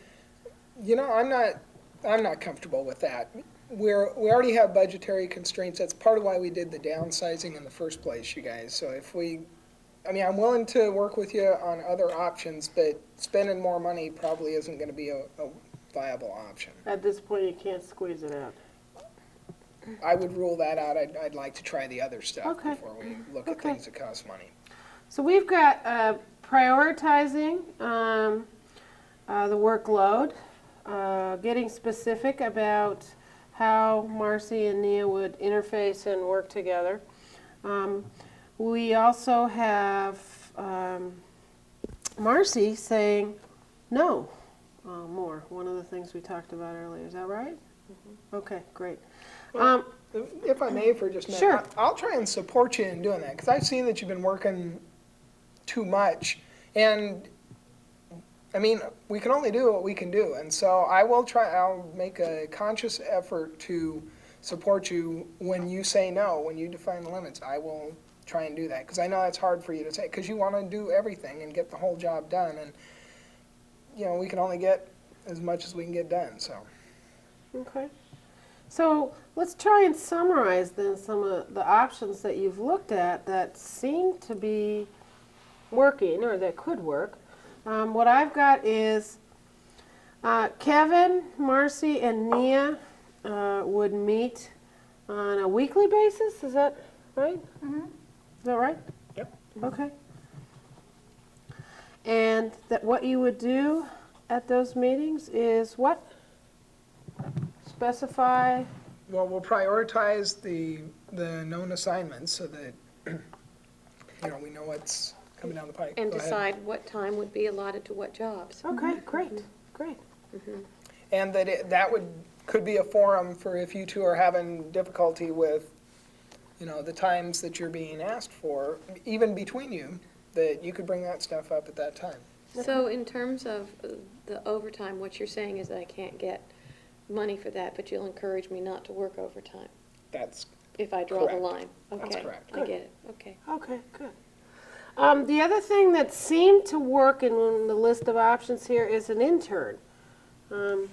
You know, I'm not comfortable with that. We already have budgetary constraints. That's part of why we did the downsizing in the first place, you guys. So I'm willing to work with you on other options, but spending more money probably isn't going to be a viable option. At this point, you can't squeeze it out. I would rule that out. I'd like to try the other stuff Okay. before we look at Okay. things that cost money. So we've got prioritizing the workload, getting specific about how Marcy and Nia would interface and work together. We also have Marcy saying no more. One of the things we talked about earlier. Is that right? Mm-hmm. Okay, great. If I may, for just a minute, Sure. I'll try and support you in doing that, because I've seen that you've been working too much, and I mean, we can only do what we can do, and so I'll make a conscious effort to support you when you say no, when you define the limits. I will try and do that, because I know that's hard for you to say, because you want to do everything and get the whole job done, and, you know, we can only get as much as we can get done, so. Okay. So let's try and summarize then some of the options that you've looked at that seem to be working or that could work. What I've got is Kevin, Marcy, and Nia would meet on a weekly basis. Is that right? Mm-hmm. Is that right? Yep. Okay. And that what you would do at those meetings is what? Specify. Well, we'll prioritize the known assignments so that, you know, we know what's coming down the pike. And Go ahead. decide what time would be allotted to what jobs. Okay, great, great. And that that could be a forum for if you two are having difficulty with, you know, the times that you're being asked for, even between you, that you could bring that stuff up at that time. So in terms of the overtime, what you're saying is that I can't get money for that, but you'll encourage me not to work overtime That's if I draw correct. the line. Okay. That's correct. I get it. Okay. Okay, good. The other thing that seemed to work in the list of options here is an intern. And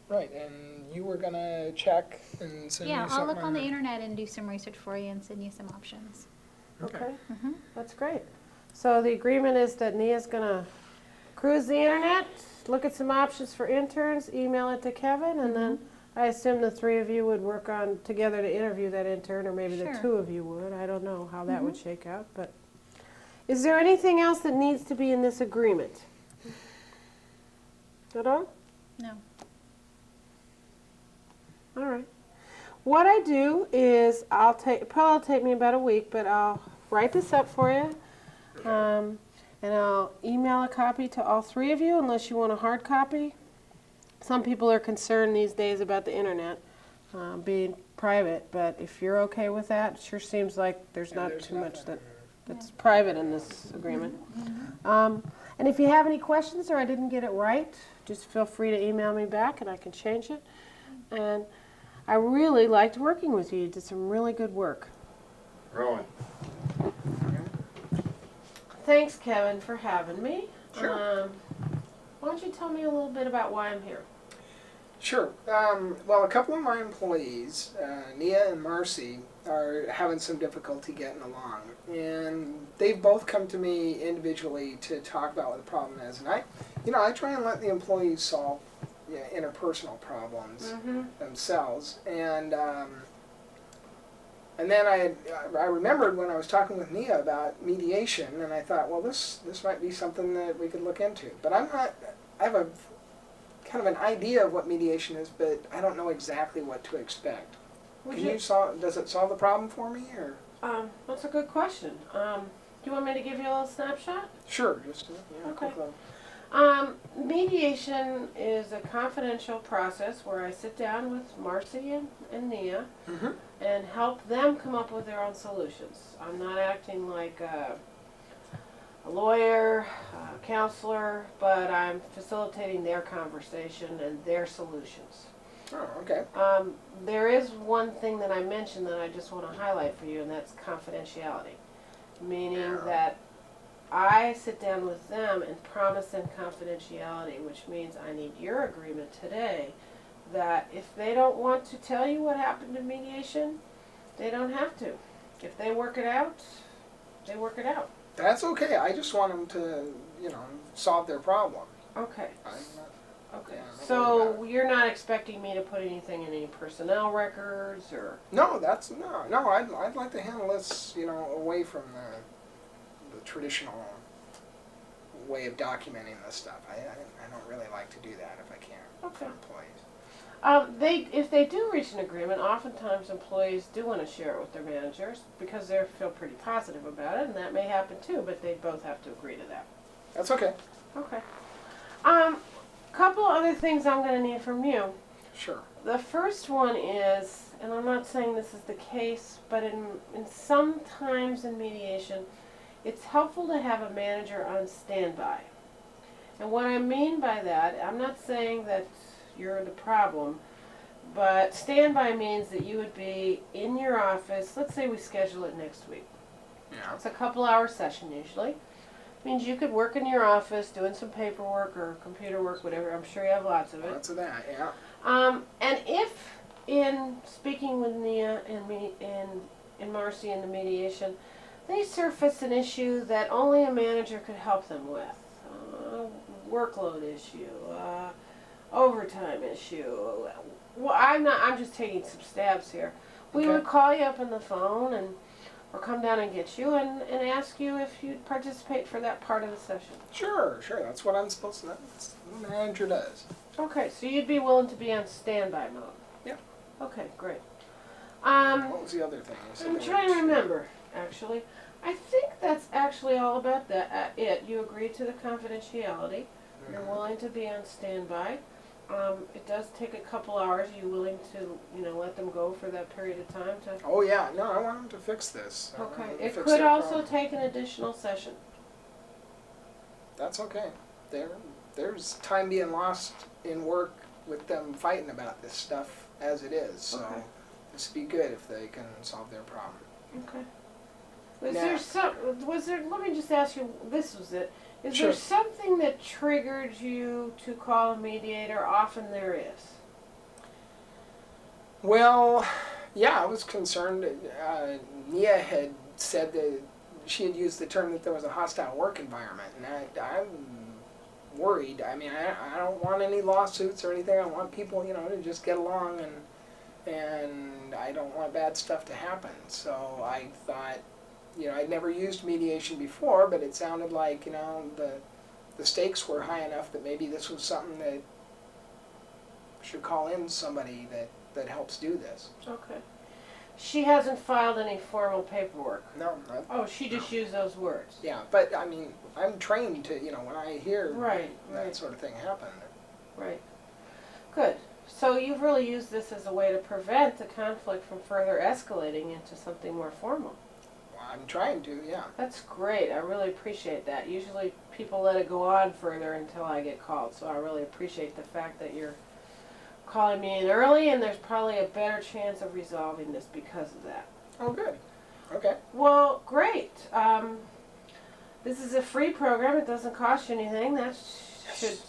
right, and you were gonna check and send Yeah, me something. I'll look on the internet and do some research for you and send you some options. okay, Mm-hmm. that's great. So the agreement is that Nia's gonna cruise the internet, look at some options for interns, email it to Kevin, and then I assume the three of you would work on together to interview that intern, or maybe the Sure. two of you would. I don't know how that would shake out, but is there anything else that needs to be in this agreement? At all? No. All right. What I do is probably take me about a week, but I'll write this up for you, and I'll email a copy to all three of you, unless you want a hard copy. Some people are concerned these days about the internet being private, but if you're okay with that, it sure seems like there's not too much that's private in this agreement. And if you have any questions or I didn't get it right, just feel free to email me back and I can change it. And I really liked working with you. You did some really good work. Rowan. Thanks, Kevin, for having me. Sure. Why don't you tell me a little bit about why I'm here? Sure. Well, a couple of my employees, Nia and Marcy, are having some difficulty getting along, and they've both come to me individually to talk about what the problem is. And I try and let the employees solve interpersonal problems themselves. And then I remembered when I was talking with Nia about mediation, and I thought, well, this might be something that we could look into. But I have a kind of an idea of what mediation is, but I don't know exactly what to expect. Does it solve the problem for me, or? That's a good question. Do you want me to give you a little snapshot? Sure, just Okay. Mediation is a confidential process where I sit down with Marcy and Nia and help them come up with their own solutions. I'm not acting like a lawyer, a counselor, but I'm facilitating their conversation and their solutions. Oh, okay. There is one thing that I mentioned that I just want to highlight for you, and that's confidentiality. Meaning that I sit down with them and promise them confidentiality, which means I need your agreement today that if they don't want to tell you what happened in mediation, they don't have to. If they work it out, they work it out. That's okay. I just want them to, solve their problem. Okay. Okay. So you're not expecting me to put anything in any personnel records or? No, no. I'd like to handle this, away from the traditional way of documenting this stuff. I don't really like to do that if I can for employees. If they do reach an agreement, oftentimes employees do want to share it with their managers because they feel pretty positive about it, and that may happen too, but they both have to agree to that. That's okay. Okay. Couple other things I'm going to need from you. Sure. The first one is, and I'm not saying this is the case, but in sometimes in mediation, it's helpful to have a manager on standby. And what I mean by that, I'm not saying that you're the problem, But standby means that you would be in your office. Let's say we schedule it next week. Yeah. It's a couple-hour session usually. Means you could work in your office doing some paperwork or computer work, whatever. I'm sure you have lots of it. Lots of that, yeah. And if in speaking with Nia and me and Marcy in the mediation, they surface an issue that only a manager could help them with, workload issue, overtime issue. Well, I'm just taking some stabs here. We Okay. would call you up on the phone or come down and get you and ask you if you'd participate for that part of the session. Sure, that's what I'm supposed to, that's what the manager does. Okay, so you'd be willing to be on standby mode? Yeah. Okay, great. What was the other thing? You said I'm there trying to was- remember, actually. I think that's actually all about that. You agreed to the confidentiality. You're willing to be on standby. It does take a couple hours. Are you willing to, let them go for that period of time to? Oh yeah, no, I want them to fix this. I want Okay. them to It fix could their also problem. take an additional session. That's okay. There's time being lost in work with them fighting about this stuff as it is. So Okay. this would be good if they can solve their problem. Okay. Was Now- there let me just ask you, this was it. Is Sure. there something that triggered you to call a mediator? Often there is. Well, yeah, I was concerned. Nia had said that she had used the term that there was a hostile work environment, and I'm worried. I mean, I don't want any lawsuits or anything. I want people, to just get along, and I don't want bad stuff to happen. So I thought, I'd never used mediation before, but it sounded like, the stakes were high enough that maybe this was something that should call in somebody that helps do this. Okay. She hasn't filed any formal paperwork. No, not, Oh, she just used those words. yeah, but I mean, I'm trained to, when I hear Right, that right. sort of thing happen. Right. Good. So you've really used this as a way to prevent the conflict from further escalating into something more formal. Well, I'm trying to, yeah. That's great. I really appreciate that. Usually people let it go on further until I get called, so I really appreciate the fact that you're calling me in early, and there's probably a better chance of resolving this because of that. Oh, good. Okay. Well, great. This is a free program. It doesn't cost you anything.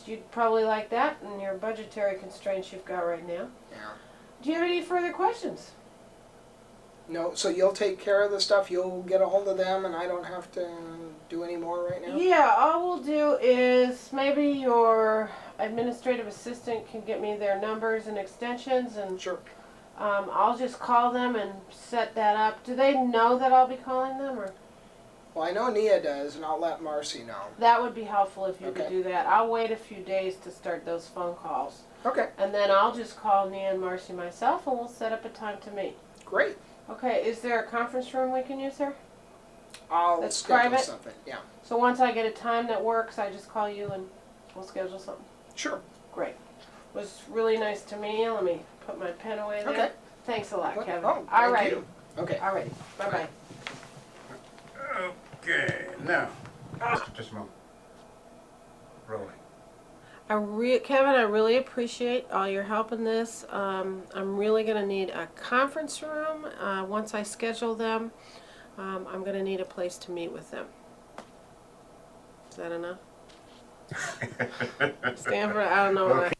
You'd probably like that in your budgetary constraints you've got right now. Yeah. Do you have any further questions? No, so you'll take care of the stuff. You'll get a hold of them, and I don't have to do any more right now. Yeah, all we'll do is maybe your administrative assistant can get me their numbers and extensions, and Sure. I'll just call them and set that up. Do they know that I'll be calling them, or? Well, I know Nia does, and I'll let Marcy know. That would be helpful if you could Okay. do that. I'll wait a few days to start those phone calls. Okay. And then I'll just call Nia and Marcy myself, and we'll set up a time to meet. Great. Okay, is there a conference room we can use here? I'll Let's schedule drive it. something. Yeah. So once I get a time that works, I just call you and we'll schedule something. Sure. Great. It was really nice to meet you. Let me put my pen away there. Okay. Thanks a lot, Kevin. Oh, All thank you. Okay. All righty. Bye-bye. Okay, now, just a moment. Rolling. Kevin, I really appreciate all your help in this. I'm really going to need a conference room. Once I schedule them, I'm going to need a place to meet with them. Is that enough? Stanford, I don't know what I...